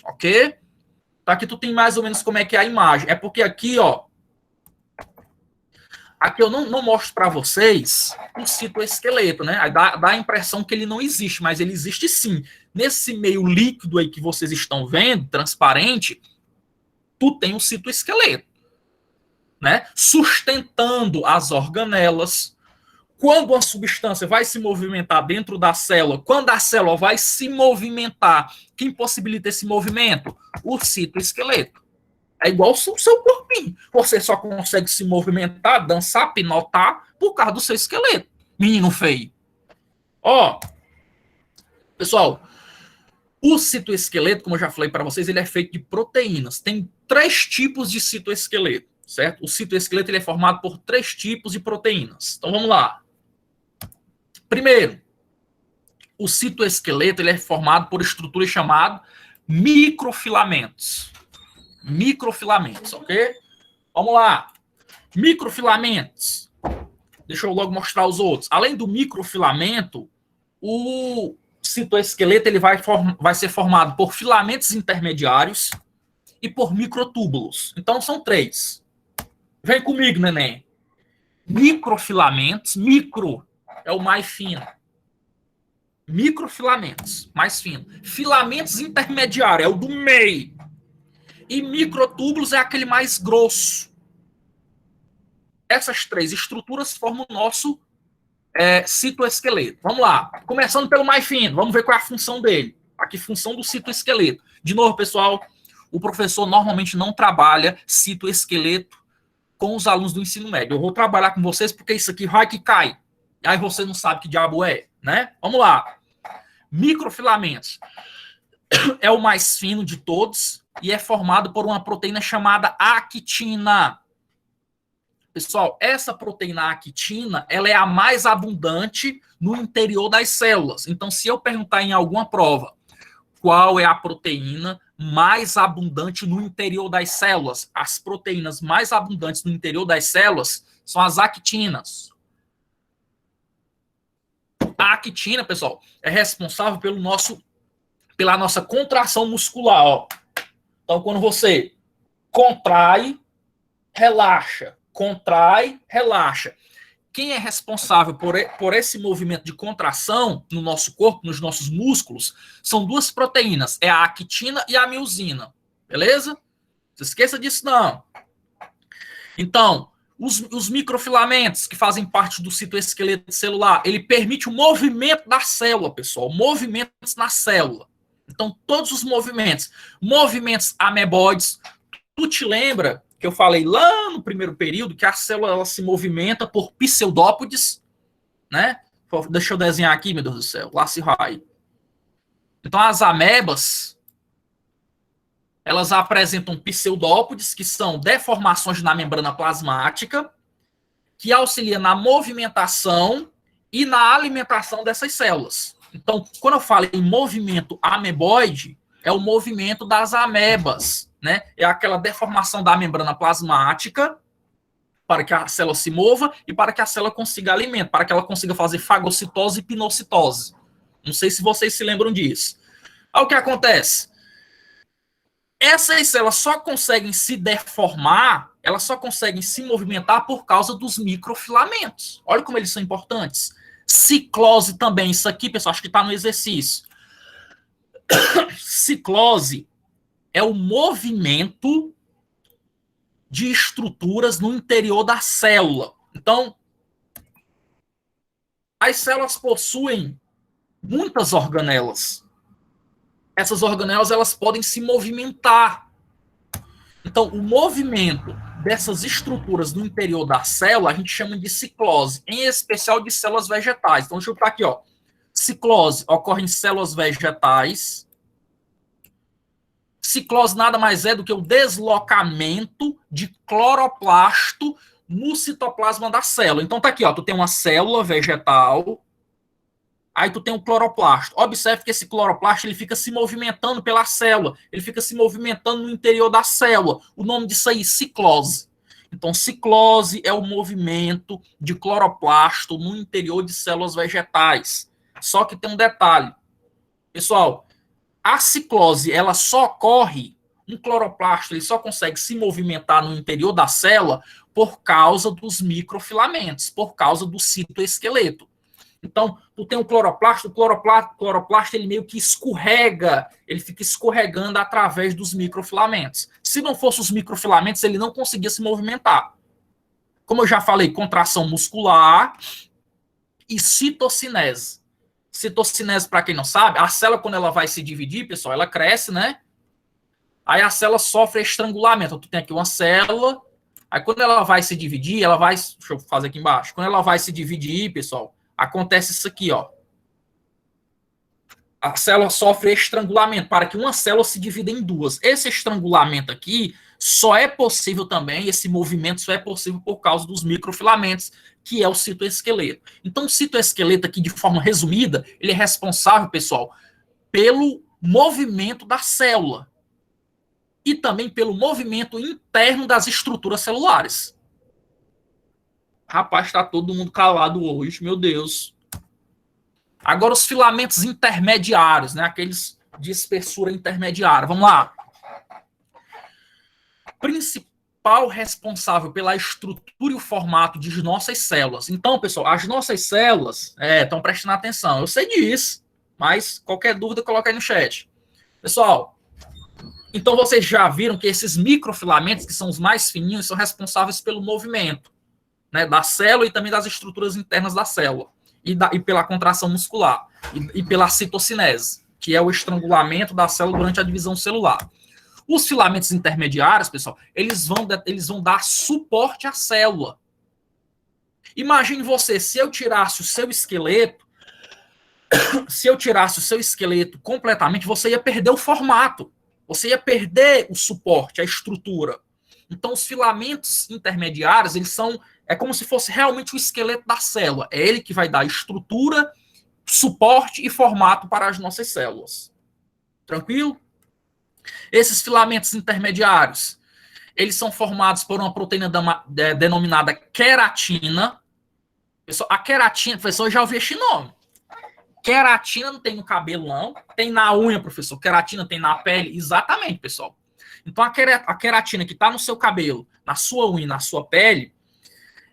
Ok? Tá, aqui tu tem mais ou menos como é que é a imagem. É porque aqui, ó, aqui eu não mostro para vocês o citoesqueleto, né? Aí dá a impressão que ele não existe, mas ele existe sim. Nesse meio líquido aí que vocês estão vendo, transparente, tu tem o citoesqueleto, né? Sustentando as organelas. Quando a substância vai se movimentar dentro da célula, quando a célula vai se movimentar, quem possibilita esse movimento? O citoesqueleto. É igual o seu corpinho. Você só consegue se movimentar, dançar, pinotar por causa do seu esqueleto. Menino feio. Ó, pessoal, o citoesqueleto, como eu já falei para vocês, ele é feito de proteínas. Tem 3 tipos de citoesqueleto, certo? O citoesqueleto ele é formado por 3 tipos de proteínas. Então vamos lá. Primeiro, o citoesqueleto ele é formado por estruturas chamadas microfilamentos. Microfilamentos, ok? Vamos lá. Microfilamentos. Deixa eu logo mostrar os outros. Além do microfilamento, o citoesqueleto ele vai ser formado por filamentos intermediários e por microtúbulos. Então são 3. Vem comigo, neném. Microfilamentos. Micro é o mais fino. Microfilamentos, mais fino. Filamentos intermediários é o do meio. E microtúbulos é aquele mais grosso. Essas 3 estruturas formam o nosso citoesqueleto. Vamos lá. Começando pelo mais fino. Vamos ver qual é a função dele. Aqui, função do citoesqueleto. De novo, pessoal, o professor normalmente não trabalha citoesqueleto com os alunos do ensino médio. Eu vou trabalhar com vocês porque isso aqui vai que cai. Aí você não sabe que diabo é, né? Vamos lá. Microfilamentos. É o mais fino de todos e é formado por uma proteína chamada actina. Pessoal, essa proteína actina, ela é a mais abundante no interior das células. Então, se eu perguntar em alguma prova, qual é a proteína mais abundante no interior das células? As proteínas mais abundantes no interior das células são as actinas. A actina, pessoal, é responsável pela nossa contração muscular. Ó. Então, quando você contrai, relaxa. Contrai, relaxa. Quem é responsável por esse movimento de contração no nosso corpo, nos nossos músculos, são duas proteínas. É a actina e a miosina. Beleza? Não se esqueça disso, não. Então, os microfilamentos que fazem parte do citoesqueleto celular, ele permite o movimento da célula, pessoal. Movimentos na célula. Então, todos os movimentos. Movimentos ameboides. Tu te lembra que eu falei lá no primeiro período que a célula ela se movimenta por pseudópodes, né? Deixa eu desenhar aqui, meu Deus do céu. Lá se vai. Então, as amebas, elas apresentam pseudópodes, que são deformações na membrana plasmática, que auxiliam na movimentação e na alimentação dessas células. Então, quando eu falo em movimento ameboide, é o movimento das amebas, né? É aquela deformação da membrana plasmática para que a célula se mova e para que a célula consiga alimento, para que ela consiga fazer fagocitose e pinocitose. Não sei se vocês se lembram disso. Aí o que acontece? Essas células só conseguem se deformar, elas só conseguem se movimentar por causa dos microfilamentos. Olha como eles são importantes. Ciclose também, isso aqui, pessoal, acho que está no exercício. Ciclose é o movimento de estruturas no interior da célula. Então, as células possuem muitas organelas. Essas organelas elas podem se movimentar. Então, o movimento dessas estruturas no interior da célula a gente chama de ciclose, em especial de células vegetais. Então, deixa eu botar aqui, ó. Ciclose ocorre em células vegetais. Ciclose nada mais é do que o deslocamento de cloroplasto no citoplasma da célula. Então tá aqui, ó, tu tem uma célula vegetal, aí tu tem um cloroplasto. Observe que esse cloroplasto ele fica se movimentando pela célula, ele fica se movimentando no interior da célula. O nome disso aí, ciclose. Então, ciclose é o movimento de cloroplasto no interior de células vegetais. Só que tem um detalhe. Pessoal, a ciclose, ela só ocorre, um cloroplasto, ele só consegue se movimentar no interior da célula por causa dos microfilamentos, por causa do citoesqueleto. Então, tu tem o cloroplasto ele meio que escorrega, ele fica escorregando através dos microfilamentos. Se não fosse os microfilamentos, ele não conseguia se movimentar. Como eu já falei, contração muscular e citocinese. Citocinese, para quem não sabe, a célula, quando ela vai se dividir, pessoal, ela cresce, né? Aí a célula sofre estrangulamento. Tu tem aqui uma célula, aí quando ela vai se dividir, ela vai... Deixa eu fazer aqui embaixo. Quando ela vai se dividir, pessoal, acontece isso aqui, ó. A célula sofre estrangulamento para que uma célula se divida em duas. Esse estrangulamento aqui só é possível também, esse movimento só é possível por causa dos microfilamentos, que é o citoesqueleto. Então, o citoesqueleto aqui, de forma resumida, ele é responsável, pessoal, pelo movimento da célula e também pelo movimento interno das estruturas celulares. Rapaz, está todo mundo calado hoje, meu Deus. Agora, os filamentos intermediários, né? Aqueles de espessura intermediária. Vamos lá. Principal responsável pela estrutura e o formato de nossas células. Então, pessoal, as nossas células estão prestando atenção. Eu sei disso, mas qualquer dúvida, coloca aí no chat. Pessoal, então vocês já viram que esses microfilamentos, que são os mais fininhos, são responsáveis pelo movimento, né, da célula e também das estruturas internas da célula. E pela contração muscular. E pela citocinese, que é o estrangulamento da célula durante a divisão celular. Os filamentos intermediários, pessoal, eles vão dar suporte à célula. Imagine você, se eu tirasse o seu esqueleto completamente, você ia perder o formato. Você ia perder o suporte, a estrutura. Então, os filamentos intermediários, é como se fosse realmente o esqueleto da célula. É ele que vai dar estrutura, suporte e formato para as nossas células. Tranquilo? Esses filamentos intermediários, eles são formados por uma proteína denominada queratina. Pessoal, a queratina, professor, eu já ouvi este nome. Queratina não tem no cabelo, não. Tem na unha, professor. Queratina tem na pele. Exatamente, pessoal. Então, a queratina que está no seu cabelo, na sua unha, na sua pele,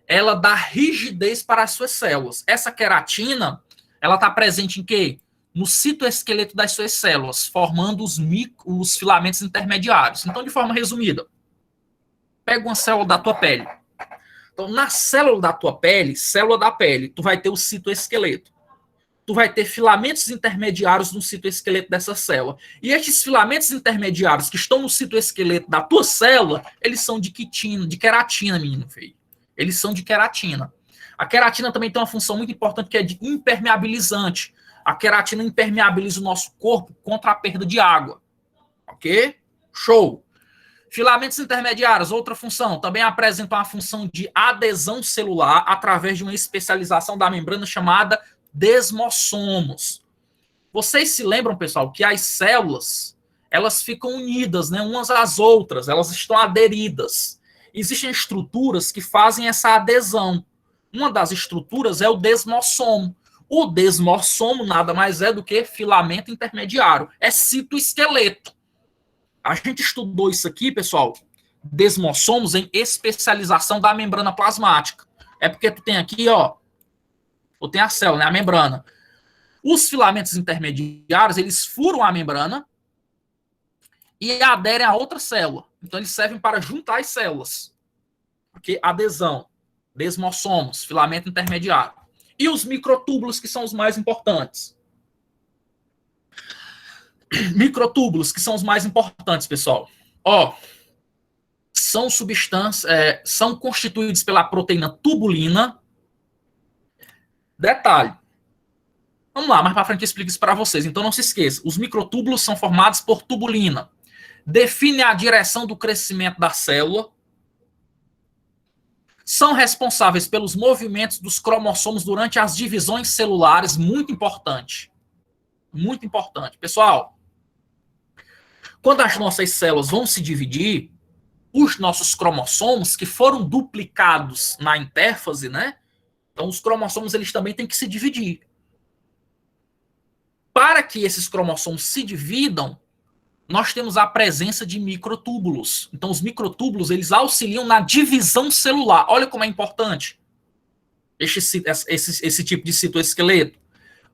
ela dá rigidez para as suas células. Essa queratina, ela está presente em quê? No citoesqueleto das suas células, formando os filamentos intermediários. Então, de forma resumida, pega uma célula da tua pele. Então, na célula da tua pele, célula da pele, tu vai ter o citoesqueleto. Tu vai ter filamentos intermediários no citoesqueleto dessa célula. E estes filamentos intermediários que estão no citoesqueleto da tua célula, eles são de quitina, de queratina, menino feio. Eles são de queratina. A queratina também tem uma função muito importante que é de impermeabilizante. A queratina impermeabiliza o nosso corpo contra a perda de água. Ok? Show! Filamentos intermediários, outra função, também apresentam a função de adesão celular através de uma especialização da membrana chamada desmossomos. Vocês se lembram, pessoal, que as células, elas ficam unidas, né, umas às outras, elas estão aderidas. Existem estruturas que fazem essa adesão. Uma das estruturas é o desmossomo. O desmossomo nada mais é do que filamento intermediário. É citoesqueleto. A gente estudou isso aqui, pessoal, desmossomos em especialização da membrana plasmática. É porque tu tem aqui, ó, ou tem a célula, né, a membrana. Os filamentos intermediários, eles furam a membrana e aderem a outra célula. Então, eles servem para juntar as células. Porque adesão, desmossomos, filamento intermediário. E os microtúbulos, que são os mais importantes. Microtúbulos, que são os mais importantes, pessoal. Ó, são substâncias, são constituídos pela proteína tubulina. Detalhe. Vamos lá, mais para frente eu explico isso para vocês. Então não se esqueça, os microtúbulos são formados por tubulina. Define a direção do crescimento da célula. São responsáveis pelos movimentos dos cromossomos durante as divisões celulares, muito importante. Muito importante. Pessoal, quando as nossas células vão se dividir, os nossos cromossomos, que foram duplicados na intérfase, né? Então, os cromossomos, eles também têm que se dividir. Para que esses cromossomos se dividam, nós temos a presença de microtúbulos. Então, os microtúbulos, eles auxiliam na divisão celular. Olha como é importante esse tipo de citoesqueleto.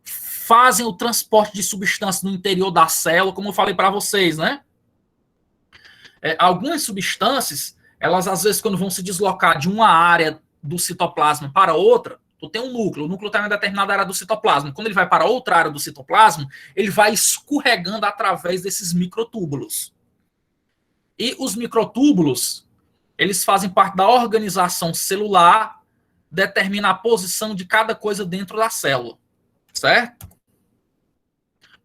Fazem o transporte de substâncias no interior da célula, como eu falei para vocês, né? Algumas substâncias, elas às vezes, quando vão se deslocar de uma área do citoplasma para outra, tu tem um núcleo, o núcleo está em uma determinada área do citoplasma. Quando ele vai para outra área do citoplasma, ele vai escorregando através desses microtúbulos. E os microtúbulos, eles fazem parte da organização celular, determina a posição de cada coisa dentro da célula. Certo?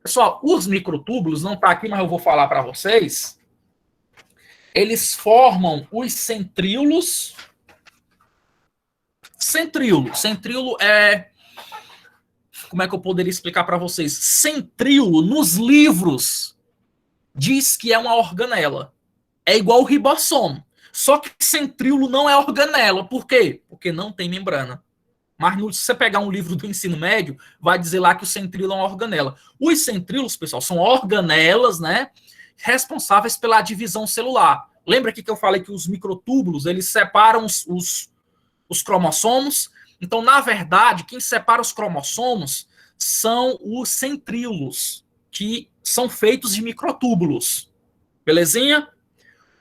Pessoal, os microtúbulos, não está aqui, mas eu vou falar para vocês. Eles formam os centríolos. Centríolo é... Como é que eu poderia explicar para vocês? Centríolo, nos livros, diz que é uma organela. É igual o ribossomo. Só que centríolo não é organela. Por quê? Porque não tem membrana. Mas se você pegar um livro do ensino médio, vai dizer lá que o centríolo é uma organela. Os centríolos, pessoal, são organelas, né, responsáveis pela divisão celular. Lembra aqui que eu falei que os microtúbulos, eles separam os cromossomos? Então, na verdade, quem separa os cromossomos são os centríolos, que são feitos de microtúbulos. Belezinha?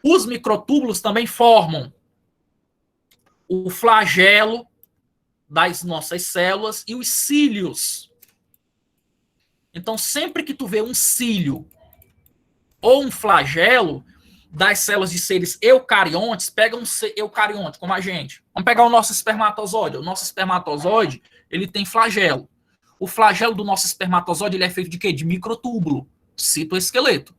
Os microtúbulos também formam o flagelo das nossas células e os cílios. Então, sempre que tu vê um cílio ou um flagelo das células de seres eucariontes, pega um eucarionte, como a gente. Vamos pegar o nosso espermatozoide. O nosso espermatozoide, ele tem flagelo. O flagelo do nosso espermatozoide, ele é feito de quê? De microtúbulo, citoesqueleto.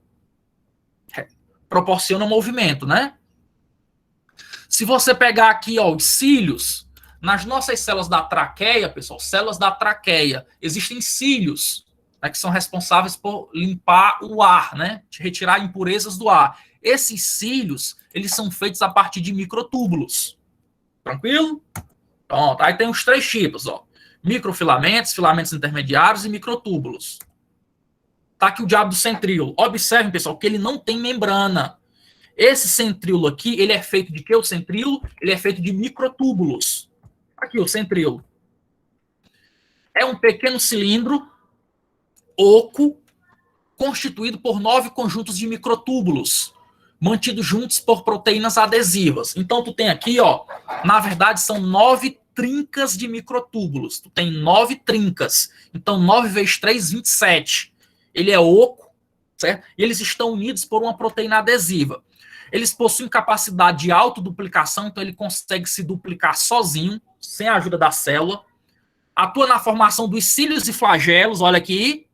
Proporciona movimento, né? Se você pegar aqui, ó, os cílios, nas nossas células da traqueia, pessoal, células da traqueia, existem cílios, né, que são responsáveis por limpar o ar, né, de retirar impurezas do ar. Esses cílios, eles são feitos a partir de microtúbulos. Tranquilo? Pronto, aí tem os 3 tipos, ó. Microfilamentos, filamentos intermediários e microtúbulos. Tá aqui o diabo do centríolo. Observem, pessoal, que ele não tem membrana. Esse centríolo aqui, ele é feito de quê? O centríolo, ele é feito de microtúbulos. Aqui, o centríolo. É um pequeno cilindro oco constituído por 9 conjuntos de microtúbulos, mantidos juntos por proteínas adesivas. Então, tu tem aqui, ó, na verdade, são 9 trincas de microtúbulos. Tu tem 9 trincas. Então, 9 vezes 3, 27. Ele é oco, certo? E eles estão unidos por uma proteína adesiva. Eles possuem capacidade de autoduplicação, então ele consegue se duplicar sozinho, sem a ajuda da célula. Atua na formação dos cílios e flagelos, olha aqui,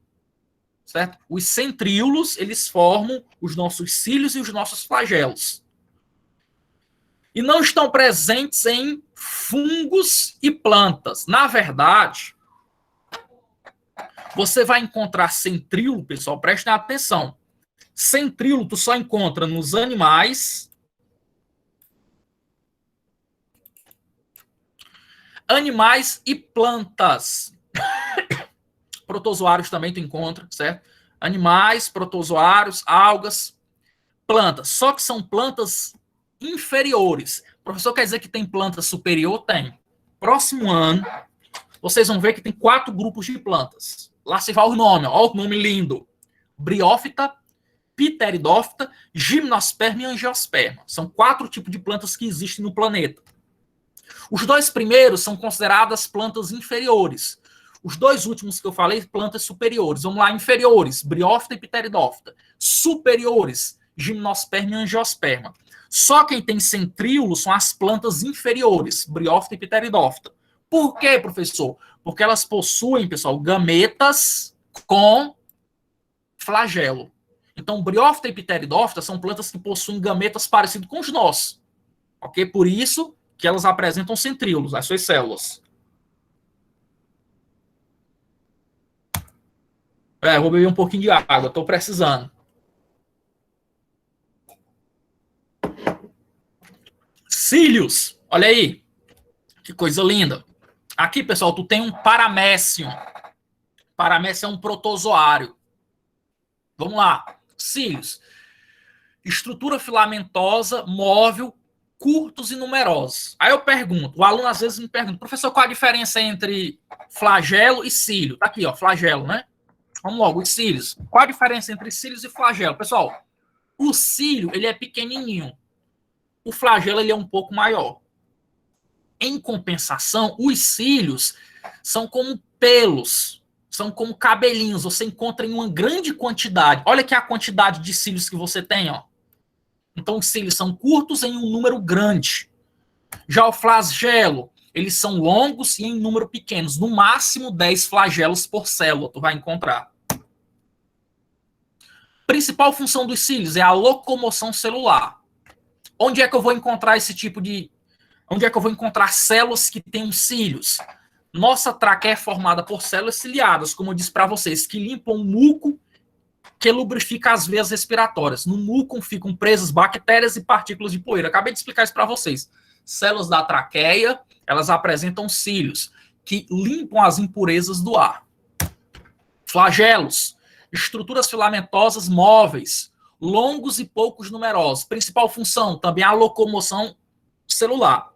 certo? Os centríolos, eles formam os nossos cílios e os nossos flagelos. E não estão presentes em fungos e plantas. Na verdade, você vai encontrar centríolo, pessoal, prestem atenção. Centríolo tu só encontra nos animais, e plantas. Protozoários também tu encontra, certo? Animais, protozoários, algas, plantas. Só que são plantas inferiores. O professor quer dizer que tem planta superior? Tem. Próximo ano, vocês vão ver que tem 4 grupos de plantas. Lá se vai o nome, ó, o nome lindo. Briófita, Pteridófita, Gimnosperma e Angiosperma. São 4 tipos de plantas que existem no planeta. Os 2 primeiros são consideradas plantas inferiores. Os 2 últimos que eu falei, plantas superiores. Vamos lá, inferiores, Briófita e Pteridófita. Superiores, Gimnosperma e Angiosperma. Só quem tem centríolo são as plantas inferiores, Briófita e Pteridófita. Por quê, professor? Porque elas possuem, pessoal, gametas com flagelo. Então, Briófita e Pteridófita são plantas que possuem gametas parecidos com os nossos. Ok? Por isso que elas apresentam centríolos, as suas células. Vou beber um pouquinho de água, estou precisando. Cílios, olha aí. Que coisa linda. Aqui, pessoal, tu tem um paramécium. Paramécium é um protozoário. Vamos lá. Cílios. Estrutura filamentosa, móvel, curtos e numerosos. Aí eu pergunto, o aluno às vezes me pergunta, professor, qual a diferença entre flagelo e cílio? Tá aqui, ó, flagelo, né? Vamos logo, os cílios. Qual a diferença entre cílios e flagelo? Pessoal, o cílio, ele é pequenininho. O flagelo, ele é um pouco maior. Em compensação, os cílios são como pelos, são como cabelinhos. Você encontra em uma grande quantidade. Olha aqui a quantidade de cílios que você tem, ó. Então, os cílios são curtos em um número grande. Já o flagelo, eles são longos e em número pequenos. No máximo 10 flagelos por célula, tu vai encontrar. Principal função dos cílios é a locomoção celular. Onde é que eu vou encontrar esse tipo de... Onde é que eu vou encontrar células que tenham cílios? Nossa traqueia é formada por células ciliadas, como eu disse para vocês, que limpam o muco que lubrifica as veias respiratórias. No muco ficam presas bactérias e partículas de poeira. Acabei de explicar isso para vocês. Células da traqueia, elas apresentam cílios que limpam as impurezas do ar. Flagelos, estruturas filamentosas móveis, longos e poucos numerosos. Principal função, também a locomoção celular.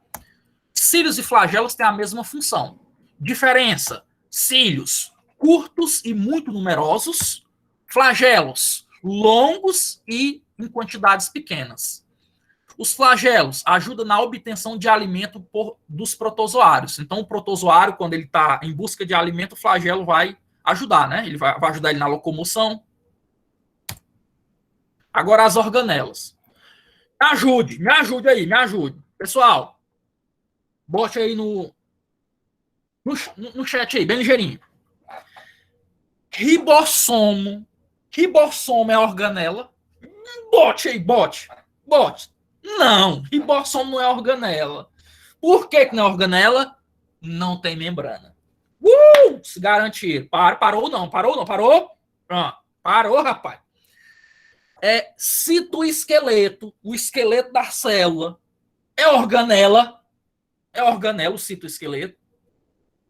Cílios e flagelos têm a mesma função. Diferença, cílios curtos e muito numerosos, flagelos longos e em quantidades pequenas. Os flagelos ajudam na obtenção de alimento dos protozoários. Então, o protozoário, quando ele está em busca de alimento, o flagelo vai ajudar, né? Ele vai ajudar ele na locomoção. Agora, as organelas. Me ajude aí, me ajude. Pessoal, bote aí no chat aí, bem ligeirinho. Ribossomo é organela? Bote aí, bote. Não, ribossomo não é organela. Por que não é organela? Não tem membrana. Se garantir. Parou não, parou não, parou? Pronto, parou, rapaz. Citoesqueleto, o esqueleto da célula, é organela, o citoesqueleto.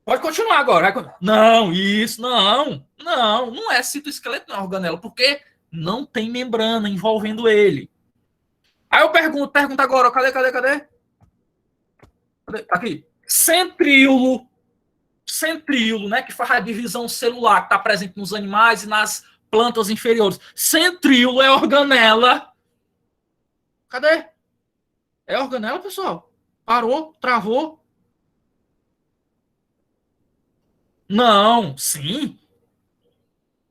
Pode continuar agora. Não, isso, não é citoesqueleto, não é organela, porque não tem membrana envolvendo ele. Aí eu pergunto agora, cadê? Tá aqui. Centríolo, né, que faz a divisão celular, que está presente nos animais e nas plantas inferiores. Centríolo é organela. Cadê? É organela, pessoal? Parou? Travou? Não, sim.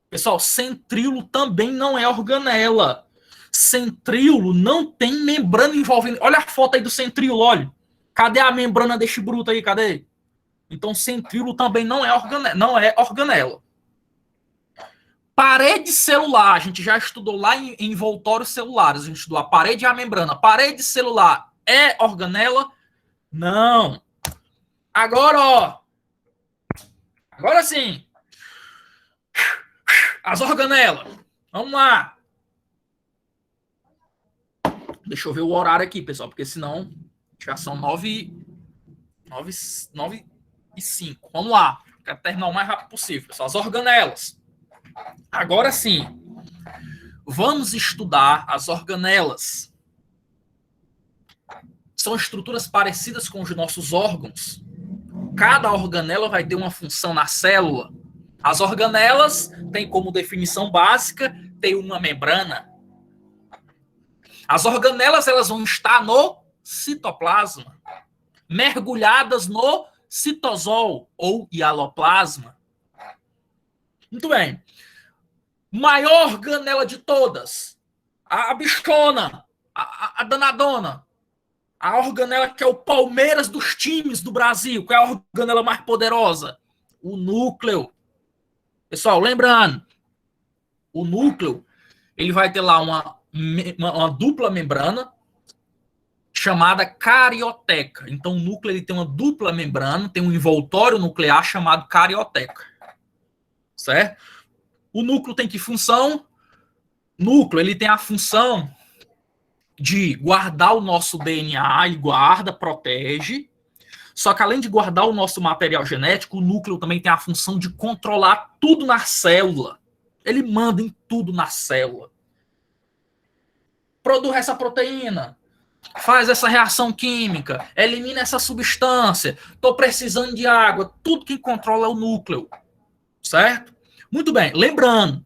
Pessoal, centríolo também não é organela. Centríolo não tem membrana envolvendo. Olha a foto aí do centríolo, olha. Cadê a membrana deste bruto aí? Cadê? Então, centríolo também não é organela. Parede celular, a gente já estudou lá em envoltórios celulares. A gente estudou a parede e a membrana. Parede celular é organela? Não. Agora, ó. Agora sim. As organelas. Vamos lá. Deixa eu ver o horário aqui, pessoal, porque senão já são 9h05. Vamos lá. Quero terminar o mais rápido possível, pessoal. As organelas. Agora sim. Vamos estudar as organelas. São estruturas parecidas com os nossos órgãos. Cada organela vai ter uma função na célula. As organelas têm como definição básica ter uma membrana. As organelas elas vão estar no citoplasma, mergulhadas no citosol ou hialoplasma. Muito bem. Maior organela de todas, a bichona, a danadona, a organela que é o Palmeiras dos times do Brasil. Qual é a organela mais poderosa? O núcleo. Pessoal, lembrando, o núcleo ele vai ter lá uma dupla membrana chamada carioteca. Então, o núcleo ele tem uma dupla membrana, tem um envoltório nuclear chamado carioteca. Certo? O núcleo tem que função? Núcleo, ele tem a função de guardar o nosso DNA, ele guarda, protege. Só que além de guardar o nosso material genético, o núcleo também tem a função de controlar tudo na célula. Ele manda em tudo na célula. Produz essa proteína, faz essa reação química, elimina essa substância, estou precisando de água, tudo que controla é o núcleo, certo? Muito bem, lembrando,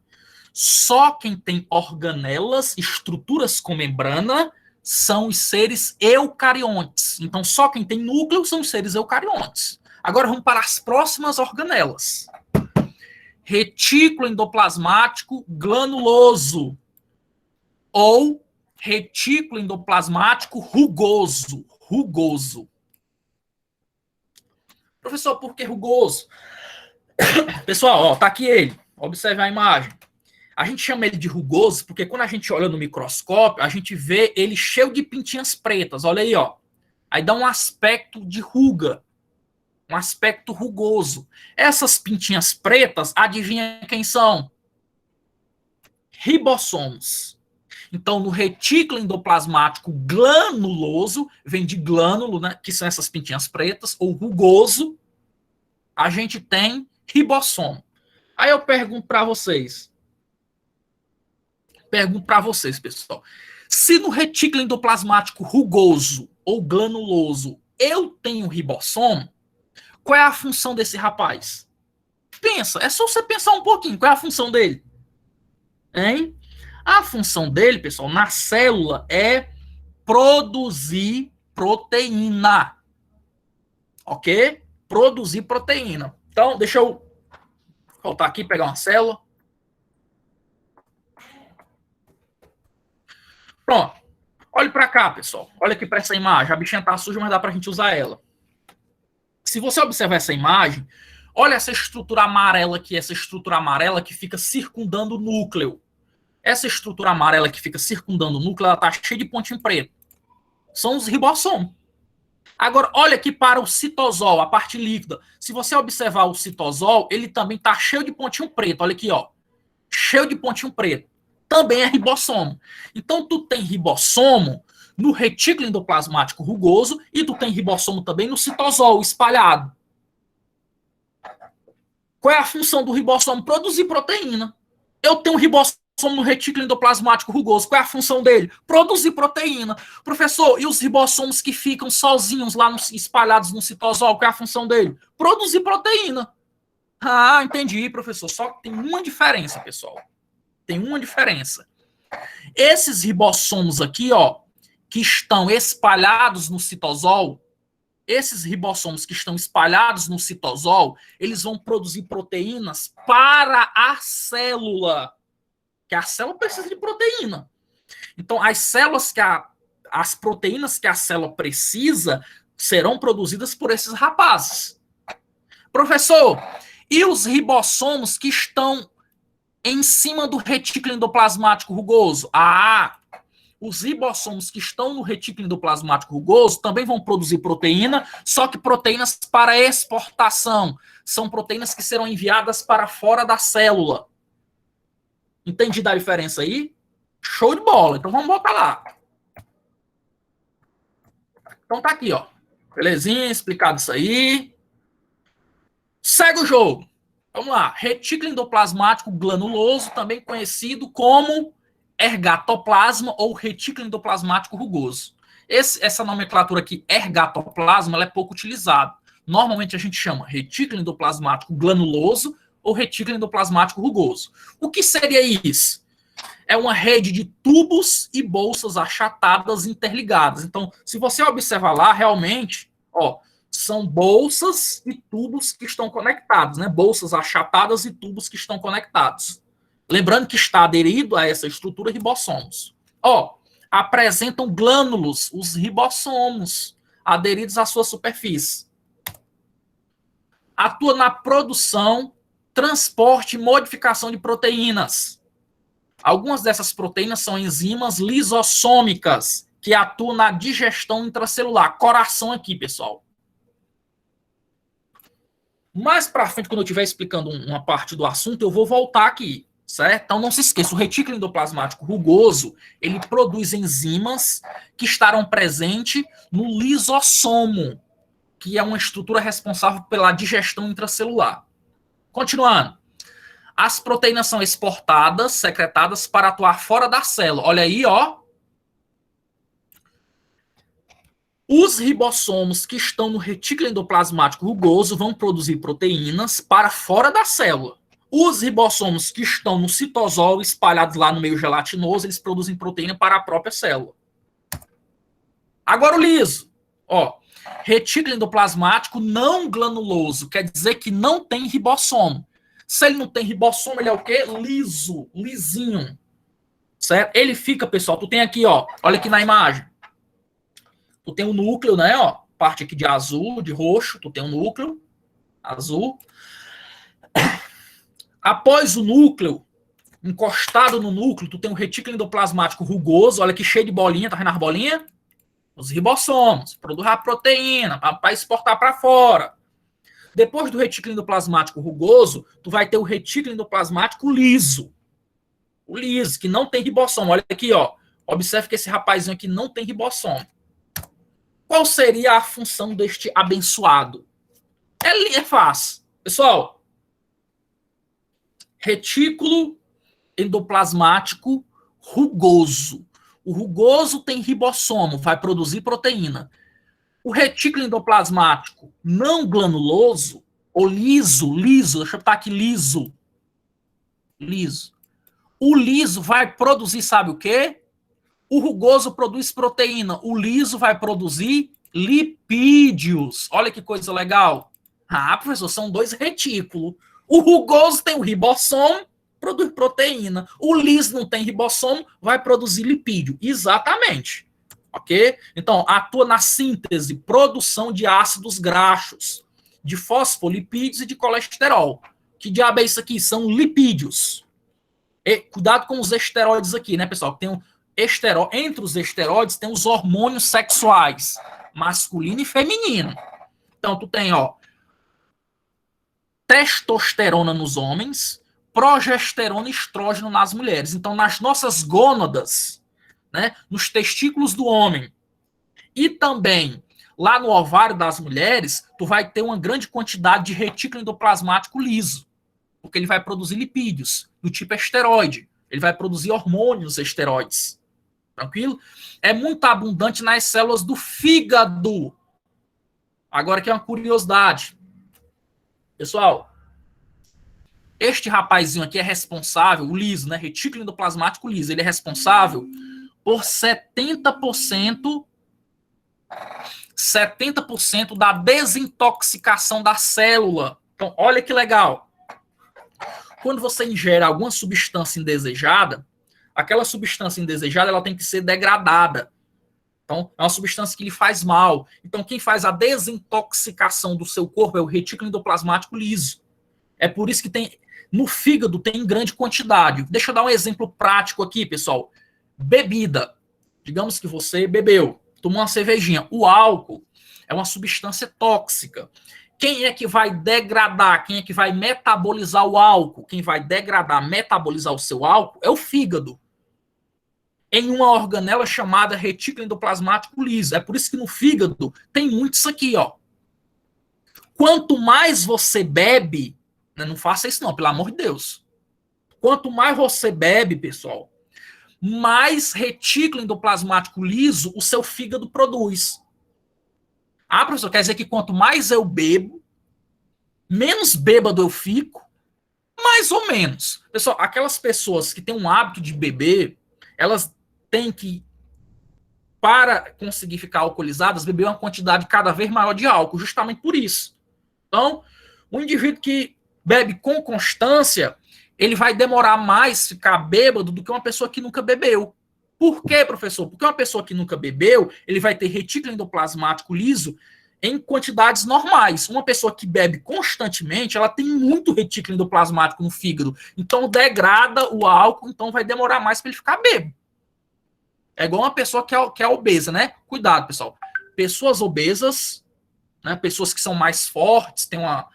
só quem tem organelas, estruturas com membrana, são os seres eucariontes. Então, só quem tem núcleo são os seres eucariontes. Agora, vamos para as próximas organelas. Retículo endoplasmático granuloso ou retículo endoplasmático rugoso. Rugoso. Professor, por que rugoso? Pessoal, ó, tá aqui ele. Observe a imagem. A gente chama ele de rugoso porque quando a gente olha no microscópio, a gente vê ele cheio de pintinhas pretas. Olha aí, ó. Aí dá um aspecto de ruga. Um aspecto rugoso. Essas pintinhas pretas, adivinha quem são? Ribossomos. Então, no retículo endoplasmático granuloso, vem de glânulo, né, que são essas pintinhas pretas, ou rugoso, a gente tem ribossomo. Aí eu pergunto para vocês, pessoal, se no retículo endoplasmático rugoso ou granuloso eu tenho ribossomo, qual é a função desse rapaz? Pensa, é só você pensar um pouquinho, qual é a função dele? Hein? A função dele, pessoal, na célula é produzir proteína. Ok? Produzir proteína. Então, deixa eu voltar aqui, pegar uma célula. Pronto. Olhe para cá, pessoal. Olha aqui para essa imagem. A bichinha tá suja, mas dá para a gente usar ela. Se você observar essa imagem, olha essa estrutura amarela aqui, essa estrutura amarela que fica circundando o núcleo. Essa estrutura amarela que fica circundando o núcleo, ela tá cheia de pontinho preto. São os ribossomos. Agora, olha aqui para o citosol, a parte líquida. Se você observar o citosol, ele também está cheio de pontinho preto. Olha aqui, ó. Cheio de pontinho preto. Também é ribossomo. Então, tu tem ribossomo no retículo endoplasmático rugoso e tu tem ribossomo também no citosol espalhado. Qual é a função do ribossomo? Produzir proteína. Eu tenho um ribossomo no retículo endoplasmático rugoso. Qual é a função dele? Produzir proteína. Professor, e os ribossomos que ficam sozinhos lá espalhados no citosol? Qual é a função dele? Produzir proteína. Ah, entendi, professor. Só que tem uma diferença, pessoal. Tem uma diferença. Esses ribossomos aqui, ó, que estão espalhados no citosol, esses ribossomos que estão espalhados no citosol, eles vão produzir proteínas para a célula. Que a célula precisa de proteína. Então, as proteínas que a célula precisa serão produzidas por esses rapazes. Professor, e os ribossomos que estão em cima do retículo endoplasmático rugoso? Ah, os ribossomos que estão no retículo endoplasmático rugoso também vão produzir proteína, só que proteínas para exportação. São proteínas que serão enviadas para fora da célula. Entendi da diferença aí? Show de bola. Então vamos botar lá. Então tá aqui, ó. Belezinha, explicado isso aí. Segue o jogo. Vamos lá. Retículo endoplasmático granuloso, também conhecido como ergatoplasma ou retículo endoplasmático rugoso. Essa nomenclatura aqui, ergatoplasma, ela é pouco utilizada. Normalmente a gente chama retículo endoplasmático granuloso ou retículo endoplasmático rugoso. O que seria isso? É uma rede de tubos e bolsas achatadas interligadas. Então, se você observar lá, realmente, ó, são bolsas e tubos que estão conectados, né? Bolsas achatadas e tubos que estão conectados. Lembrando que está aderido a essa estrutura ribossomos. Ó, apresentam glânulos, os ribossomos, aderidos à sua superfície. Atua na produção, transporte e modificação de proteínas. Algumas dessas proteínas são enzimas lisossômicas, que atuam na digestão intracelular. Coração aqui, pessoal. Mais para frente, quando eu estiver explicando uma parte do assunto, eu vou voltar aqui, certo? Então não se esqueça, o retículo endoplasmático rugoso, ele produz enzimas que estarão presentes no lisossomo, que é uma estrutura responsável pela digestão intracelular. Continuando. As proteínas são exportadas, secretadas para atuar fora da célula. Olha aí, ó. Os ribossomos que estão no retículo endoplasmático rugoso vão produzir proteínas para fora da célula. Os ribossomos que estão no citosol, espalhados lá no meio gelatinoso, eles produzem proteína para a própria célula. Agora o liso. Ó, retículo endoplasmático não granuloso, quer dizer que não tem ribossomo. Se ele não tem ribossomo, ele é o quê? Liso, lisinho. Certo? Ele fica, pessoal, tu tem aqui, ó, olha aqui na imagem. Tu tem o núcleo, né, ó, parte aqui de azul, de roxo, tu tem o núcleo, azul. Após o núcleo, encostado no núcleo, tu tem o retículo endoplasmático rugoso, olha aqui cheio de bolinha, tá vendo as bolinhas? Os ribossomos, produzem a proteína para exportar para fora. Depois do retículo endoplasmático rugoso, tu vai ter o retículo endoplasmático liso. O liso, que não tem ribossomo. Olha aqui, ó. Observe que esse rapazinho aqui não tem ribossomo. Qual seria a função deste abençoado? É fácil. Pessoal, retículo endoplasmático rugoso. O rugoso tem ribossomo, vai produzir proteína. O retículo endoplasmático não granuloso, ou liso, deixa eu botar aqui liso. O liso vai produzir, sabe o quê? O rugoso produz proteína, o liso vai produzir lipídios. Olha que coisa legal. Ah, professor, são dois retículos. O rugoso tem o ribossomo, produz proteína. O liso não tem ribossomo, vai produzir lipídio. Exatamente. Ok? Então, atua na síntese, produção de ácidos graxos, de fosfolipídios e de colesterol. Que diabo é isso aqui? São lipídios. E, cuidado com os esteroides aqui, né, pessoal? Tem entre os esteroides tem os hormônios sexuais. masculino e feminino. Então, tu tem, ó, testosterona nos homens, progesterona e estrógeno nas mulheres. Então, nas nossas gônadas, né, nos testículos do homem e também lá no ovário das mulheres, tu vai ter uma grande quantidade de retículo endoplasmático liso, porque ele vai produzir lipídios do tipo esteroide, ele vai produzir hormônios esteroides. Tranquilo? É muito abundante nas células do fígado. Agora que é uma curiosidade. Pessoal, este rapazinho aqui é responsável, o liso, né, retículo endoplasmático liso, ele é responsável por 70% da desintoxicação da célula. Então, olha que legal. Quando você ingere alguma substância indesejada, aquela substância indesejada ela tem que ser degradada. Então, é uma substância que lhe faz mal. Então, quem faz a desintoxicação do seu corpo é o retículo endoplasmático liso. É por isso que tem no fígado tem em grande quantidade. Deixa eu dar um exemplo prático aqui, pessoal. Bebida. Digamos que você bebeu, tomou uma cervejinha. O álcool é uma substância tóxica. Quem é que vai degradar? Quem é que vai metabolizar o álcool? Quem vai degradar, metabolizar o seu álcool é o fígado. Em uma organela chamada retículo endoplasmático liso. É por isso que no fígado tem muito isso aqui, ó. Quanto mais você bebe, não faça isso não, pelo amor de Deus. Quanto mais você bebe, pessoal, mais retículo endoplasmático liso o seu fígado produz. Ah, professor, quer dizer que quanto mais eu bebo, menos bêbado eu fico? Mais ou menos. Pessoal, aquelas pessoas que têm um hábito de beber, elas têm que, para conseguir ficar alcoolizadas, beber uma quantidade cada vez maior de álcool, justamente por isso. Então, o indivíduo que bebe com constância, ele vai demorar mais ficar bêbado do que uma pessoa que nunca bebeu. Por quê, professor? Porque uma pessoa que nunca bebeu, ele vai ter retículo endoplasmático liso em quantidades normais. Uma pessoa que bebe constantemente, ela tem muito retículo endoplasmático no fígado. Então, degrada o álcool, então vai demorar mais para ele ficar bêbado. É igual uma pessoa que é obesa, né? Cuidado, pessoal. Pessoas obesas, né, pessoas que são mais fortes, têm uma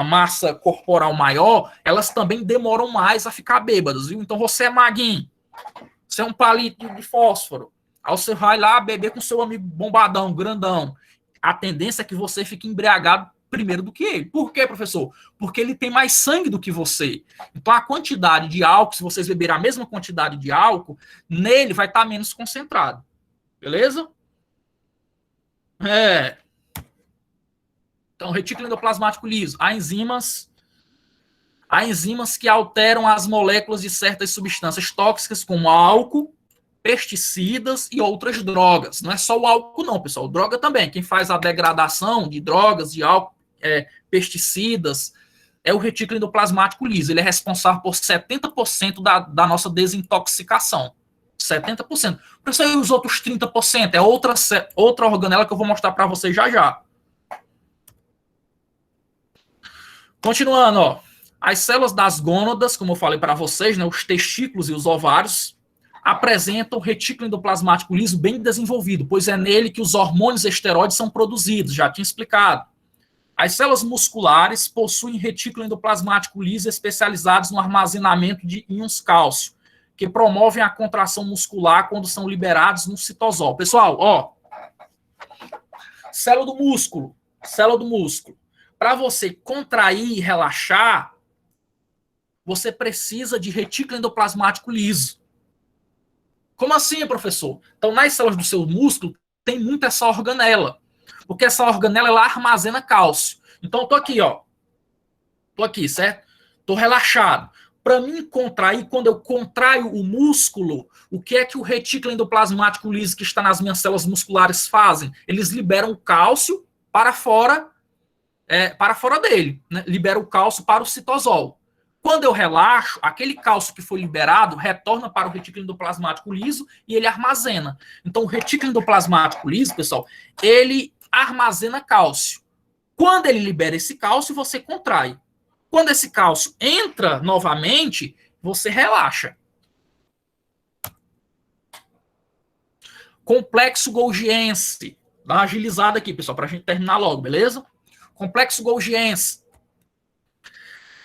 massa corporal maior, elas também demoram mais a ficar bêbadas, viu? Então você é magrinho, você é um palito de fósforo, aí você vai lá beber com seu amigo bombadão, grandão. A tendência é que você fique embriagado primeiro do que ele. Por quê, professor? Porque ele tem mais sangue do que você. Então a quantidade de álcool, se vocês beberem a mesma quantidade de álcool, nele vai estar menos concentrado. Beleza? Então, retículo endoplasmático liso. Há enzimas que alteram as moléculas de certas substâncias tóxicas, como álcool, pesticidas e outras drogas. Não é só o álcool, não, pessoal. Droga também. Quem faz a degradação de drogas, de álcool, pesticidas, é o retículo endoplasmático liso. Ele é responsável por 70% da nossa desintoxicação. 70%. Professor, e os outros 30%? É outra organela que eu vou mostrar para vocês já já. Continuando, ó. As células das gônadas, como eu falei para vocês, né, os testículos e os ovários, apresentam retículo endoplasmático liso bem desenvolvido, pois é nele que os hormônios esteroides são produzidos, já tinha explicado. As células musculares possuem retículo endoplasmático liso especializados no armazenamento de íons cálcio, que promovem a contração muscular quando são liberados no citosol. Pessoal, ó, célula do músculo. Para você contrair e relaxar, você precisa de retículo endoplasmático liso. Como assim, professor? Então, nas células do seu músculo, tem muito essa organela. Porque essa organela, ela armazena cálcio. Então, eu tô aqui, ó. Tô aqui, certo? Tô relaxado. Para mim contrair, quando eu contraio o músculo, o que é que o retículo endoplasmático liso que está nas minhas células musculares fazem? Eles liberam o cálcio para fora dele, né? Libera o cálcio para o citosol. Quando eu relaxo, aquele cálcio que foi liberado retorna para o retículo endoplasmático liso e ele armazena. Então, o retículo endoplasmático liso, pessoal, ele armazena cálcio. Quando ele libera esse cálcio, você contrai. Quando esse cálcio entra novamente, você relaxa. Complexo golgiense Dá uma agilizada aqui, pessoal, para a gente terminar logo, beleza? Complexo Golgiense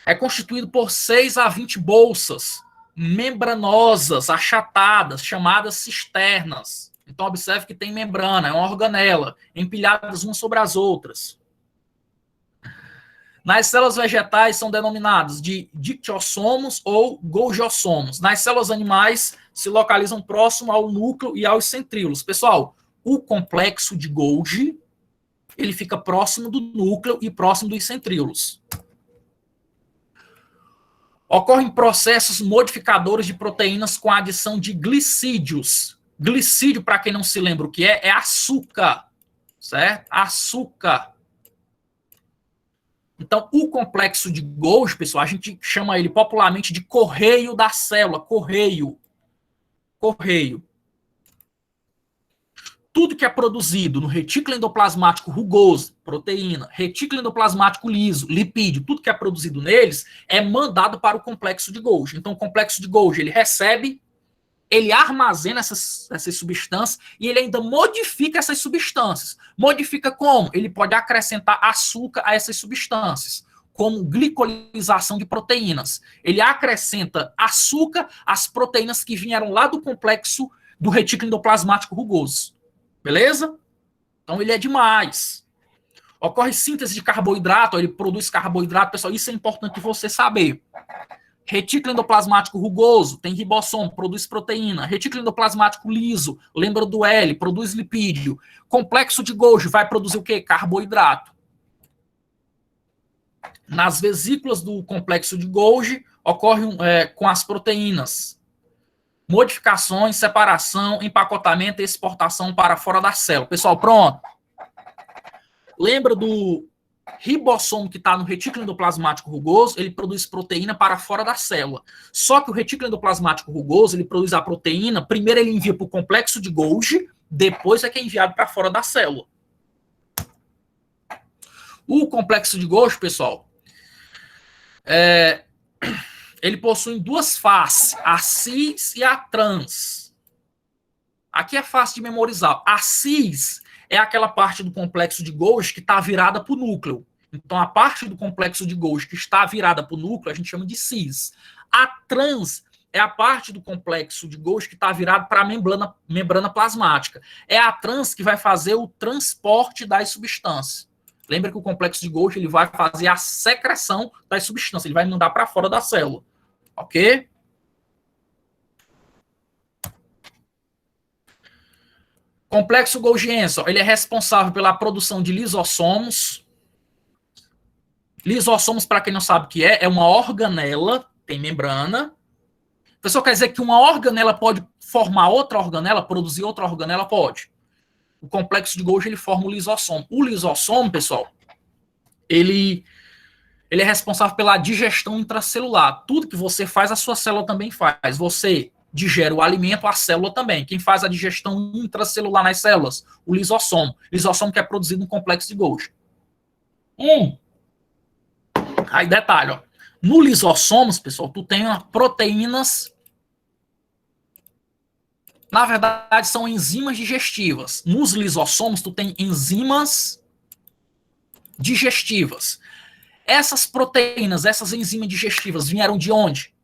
é constituído por 6 a 20 bolsas membranosas, achatadas, chamadas cisternas. Então, observe que tem membrana, é uma organela, empilhadas umas sobre as outras. Nas células vegetais são denominadas de dictiossomos ou golgiossomos. Nas células animais se localizam próximo ao núcleo e aos centríolos. Pessoal, o complexo de Golgi, ele fica próximo do núcleo e próximo dos centríolos. Ocorrem processos modificadores de proteínas com a adição de glicídios. Glicídio, para quem não se lembra o que é açúcar, certo? Açúcar. Então, o complexo de Golgi, pessoal, a gente chama ele popularmente de correio da célula, correio. Tudo que é produzido no retículo endoplasmático rugoso, proteína, retículo endoplasmático liso, lipídio, tudo que é produzido neles é mandado para o complexo de Golgi. Então, o complexo de Golgi, ele recebe, ele armazena essas substâncias e ele ainda modifica essas substâncias. Modifica como? Ele pode acrescentar açúcar a essas substâncias, como glicolização de proteínas. Ele acrescenta açúcar às proteínas que vieram lá do complexo do retículo endoplasmático rugoso. Beleza? Então ele é demais. Ocorre síntese de carboidrato, ele produz carboidrato, pessoal, isso é importante você saber. Retículo endoplasmático rugoso, tem ribossomo, produz proteína. Retículo endoplasmático liso, lembra do L, produz lipídio. Complexo de Golgi vai produzir o quê? Carboidrato. Nas vesículas do complexo de Golgi, ocorre com as proteínas modificações, separação, empacotamento e exportação para fora da célula. Pessoal, pronto. Lembra do ribossomo que está no retículo endoplasmático rugoso? Ele produz proteína para fora da célula. Só que o retículo endoplasmático rugoso, ele produz a proteína, primeiro ele envia para o complexo de Golgi, depois é que é enviado para fora da célula. O complexo de Golgi, pessoal, ele possui duas faces, a cis e a trans. Aqui é fácil de memorizar. A cis é aquela parte do complexo de Golgi que está virada para o núcleo. Então, a parte do complexo de Golgi que está virada para o núcleo, a gente chama de cis. A trans é a parte do complexo de Golgi que está virada para a membrana plasmática. É a trans que vai fazer o transporte das substâncias. Lembra que o complexo de Golgi ele vai fazer a secreção das substâncias, ele vai mandar para fora da célula. Ok? Complexo golgiense, ele é responsável pela produção de lisossomos. Lisossomos, para quem não sabe o que é uma organela, tem membrana. Pessoal, quer dizer que uma organela pode formar outra organela, produzir outra organela? Pode. O complexo de Golgi, ele forma o lisossomo. O lisossomo, pessoal, ele é responsável pela digestão intracelular. Tudo que você faz, a sua célula também faz. Você digere o alimento, a célula também. Quem faz a digestão intracelular nas células? O lisossomo. Lisossomo que é produzido no complexo de Golgi. Aí, detalhe, ó. No lisossomos, pessoal, tu tem proteínas. Na verdade, são enzimas digestivas. Nos lisossomos, tu tem enzimas digestivas. Essas proteínas, essas enzimas digestivas vieram de onde?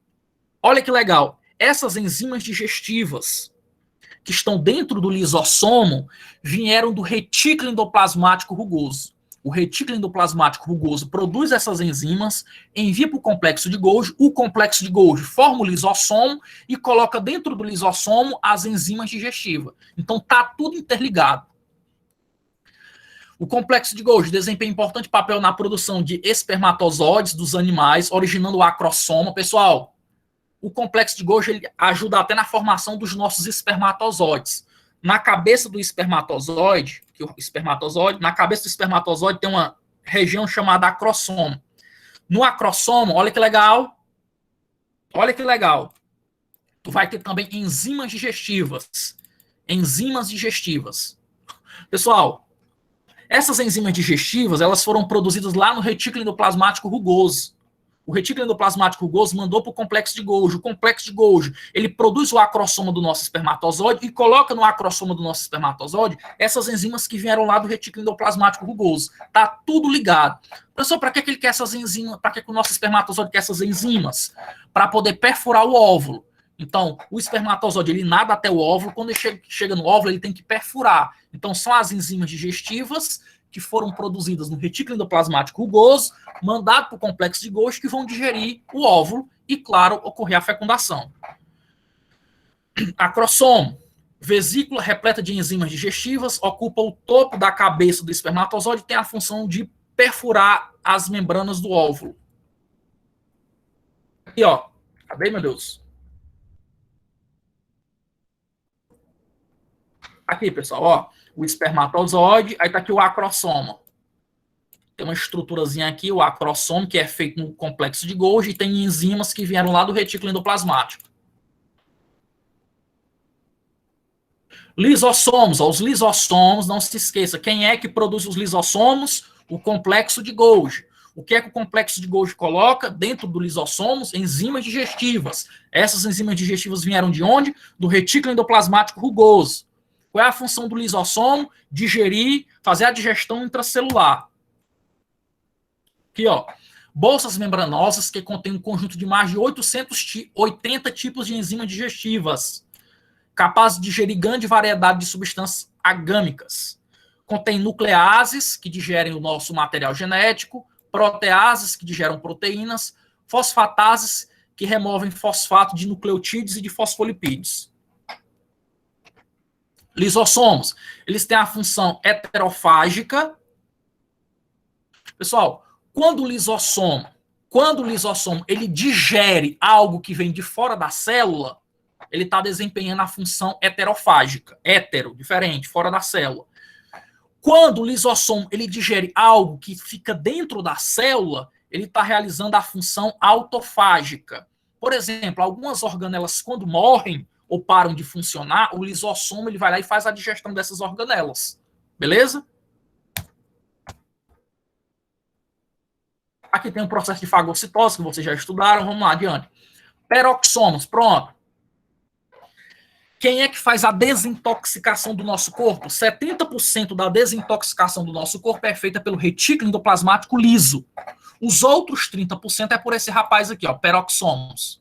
Olha que legal. Essas enzimas digestivas que estão dentro do lisossomo vieram do retículo endoplasmático rugoso. O retículo endoplasmático rugoso produz essas enzimas, envia para o complexo de Golgi, o complexo de Golgi forma o lisossomo e coloca dentro do lisossomo as enzimas digestivas. Então está tudo interligado. O complexo de Golgi desempenha importante papel na produção de espermatozoides dos animais, originando o acrossoma. Pessoal, o complexo de Golgi ele ajuda até na formação dos nossos espermatozoides. Na cabeça do espermatozoide, na cabeça do espermatozoide tem uma região chamada acrossoma. No acrossoma, olha que legal. Olha que legal. Tu vai ter também enzimas digestivas. Enzimas digestivas. Pessoal, essas enzimas digestivas, elas foram produzidas lá no retículo endoplasmático rugoso. O retículo endoplasmático rugoso mandou para o complexo de Golgi. O complexo de Golgi, ele produz o acrossoma do nosso espermatozoide e coloca no acrossoma do nosso espermatozoide essas enzimas que vieram lá do retículo endoplasmático rugoso. Tá tudo ligado. Professor, para que ele quer essas enzimas? Para que o nosso espermatozoide quer essas enzimas? Para poder perfurar o óvulo. Então, o espermatozoide, ele nada até o óvulo. Quando ele chega no óvulo, ele tem que perfurar. Então, são as enzimas digestivas que foram produzidas no retículo endoplasmático rugoso, mandado para o complexo de Golgi, que vão digerir o óvulo e, claro, ocorrer a fecundação. Acrossomo, vesícula repleta de enzimas digestivas, ocupa o topo da cabeça do espermatozoide e tem a função de perfurar as membranas do óvulo. Aqui, ó. Cadê, meu Deus? Aqui, pessoal, ó. O espermatozoide, aí tá aqui o acrossoma. Tem uma estruturazinha aqui, o acrossoma, que é feito no complexo de Golgi, e tem enzimas que vieram lá do retículo endoplasmático. Lisossomos, ó, os lisossomos, não se esqueça, quem é que produz os lisossomos? O complexo de Golgi. O que é que o complexo de Golgi coloca dentro do lisossomos? Enzimas digestivas. Essas enzimas digestivas vieram de onde? Do retículo endoplasmático rugoso. Qual é a função do lisossomo? Digerir, fazer a digestão intracelular. Aqui, ó. Bolsas membranosas que contêm um conjunto de mais de 880 tipos de enzimas digestivas, capazes de digerir grande variedade de substâncias agâmicas. Contém nucleases, que digerem o nosso material genético, proteases, que digerem proteínas, fosfatases, que removem fosfato de nucleotídeos e de fosfolipídios. Lisossomos, eles têm a função heterofágica. Pessoal, quando o lisossomo ele digere algo que vem de fora da célula, ele está desempenhando a função heterofágica. Hétero, diferente, fora da célula. Quando o lisossomo ele digere algo que fica dentro da célula, ele está realizando a função autofágica. Por exemplo, algumas organelas, quando morrem ou param de funcionar, o lisossomo ele vai lá e faz a digestão dessas organelas. Beleza? Aqui tem um processo de fagocitose, que vocês já estudaram. Vamos lá, adiante. Peroxomos, pronto. Quem é que faz a desintoxicação do nosso corpo? 70% da desintoxicação do nosso corpo é feita pelo retículo endoplasmático liso. Os outros 30% é por esse rapaz aqui, ó, peroxomos.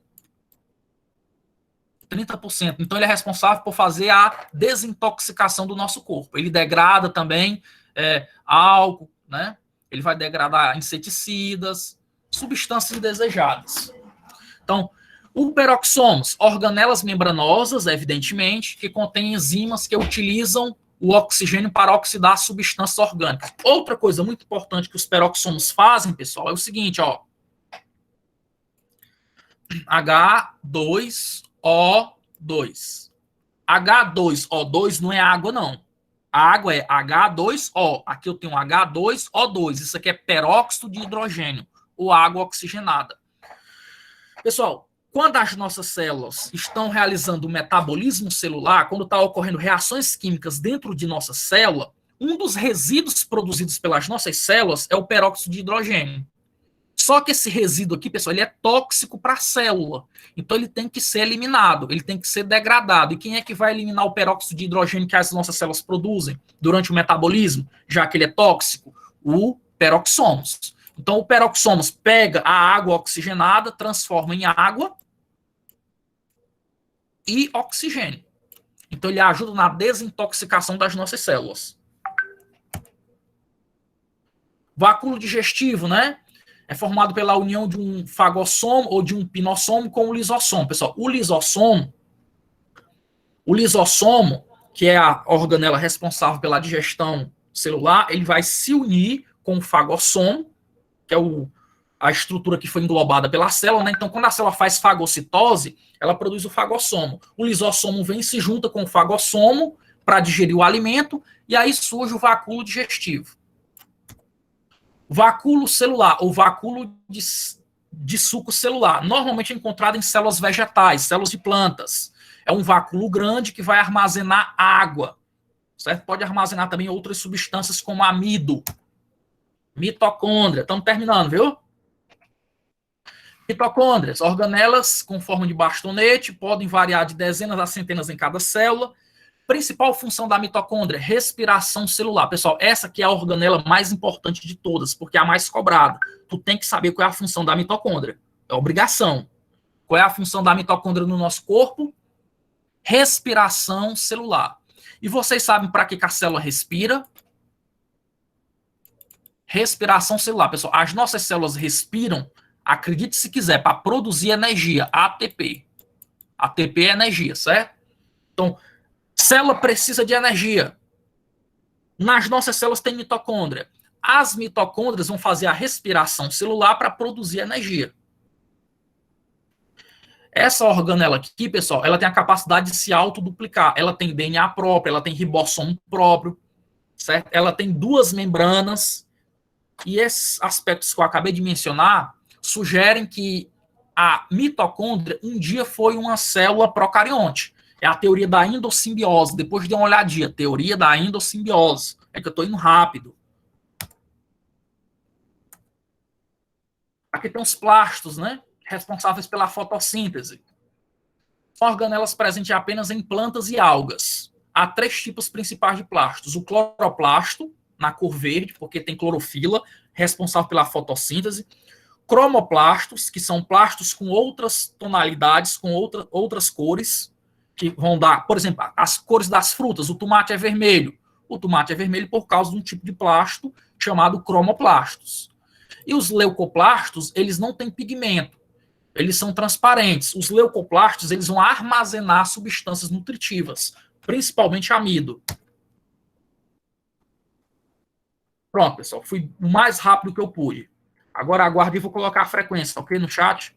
30%. Então, ele é responsável por fazer a desintoxicação do nosso corpo. Ele degrada também álcool, né? Ele vai degradar inseticidas, substâncias indesejadas. Então, o peroxomos, organelas membranosas, evidentemente, que contêm enzimas que utilizam o oxigênio para oxidar substâncias orgânicas. Outra coisa muito importante que os peroxomos fazem, pessoal, é o seguinte, ó. H2O2. H2O2 não é água, não. A água é H2O. Aqui eu tenho H2O2. Isso aqui é peróxido de hidrogênio, ou água oxigenada. Pessoal, quando as nossas células estão realizando o metabolismo celular, quando está ocorrendo reações químicas dentro de nossa célula, um dos resíduos produzidos pelas nossas células é o peróxido de hidrogênio. Só que esse resíduo aqui, pessoal, ele é tóxico para a célula. Então, ele tem que ser eliminado, ele tem que ser degradado. E quem é que vai eliminar o peróxido de hidrogênio que as nossas células produzem durante o metabolismo, já que ele é tóxico? O peroxomos. Então, o peroxomos pega a água oxigenada, transforma em água e oxigênio. Então, ele ajuda na desintoxicação das nossas células. Vácuo digestivo, né? É formado pela união de um fagossomo ou de um pinossomo com o lisossomo. Pessoal, o lisossomo, que é a organela responsável pela digestão celular, ele vai se unir com o fagossomo, que é a estrutura que foi englobada pela célula, né? Então, quando a célula faz fagocitose, ela produz o fagossomo. O lisossomo vem e se junta com o fagossomo para digerir o alimento, e aí surge o vacúolo digestivo. Vacúolo celular, ou vacúolo de suco celular, normalmente é encontrado em células vegetais, células de plantas. É um vacúolo grande que vai armazenar água, certo? Pode armazenar também outras substâncias como amido, mitocôndria. Estamos terminando, viu? Mitocôndrias, organelas com forma de bastonete, podem variar de dezenas a centenas em cada célula. Principal função da mitocôndria, respiração celular. Pessoal, essa aqui é a organela mais importante de todas, porque é a mais cobrada. Tu tem que saber qual é a função da mitocôndria. É obrigação. Qual é a função da mitocôndria no nosso corpo? Respiração celular. E vocês sabem para que a célula respira? Respiração celular. Pessoal, as nossas células respiram, acredite se quiser, para produzir energia, ATP. ATP é energia, certo? Então, célula precisa de energia. Nas nossas células tem mitocôndria. As mitocôndrias vão fazer a respiração celular para produzir energia. Essa organela aqui, pessoal, ela tem a capacidade de se autoduplicar. Ela tem DNA próprio, ela tem ribossomo próprio, certo? Ela tem duas membranas. E esses aspectos que eu acabei de mencionar sugerem que a mitocôndria um dia foi uma célula procarionte. É a teoria da endossimbiose. Depois de uma olhadinha, teoria da endossimbiose. É que eu estou indo rápido. Aqui tem os plastos, né? Responsáveis pela fotossíntese. São organelas presentes apenas em plantas e algas. Há três tipos principais de plastos. O cloroplasto, na cor verde, porque tem clorofila, responsável pela fotossíntese. Cromoplastos, que são plastos com outras tonalidades, com outras cores, que vão dar, por exemplo, as cores das frutas. O tomate é vermelho. O tomate é vermelho por causa de um tipo de plasto chamado cromoplastos. E os leucoplastos, eles não têm pigmento. Eles são transparentes. Os leucoplastos, eles vão armazenar substâncias nutritivas, principalmente amido. Pronto, pessoal. Fui o mais rápido que eu pude. Agora aguarde e vou colocar a frequência, ok? No chat.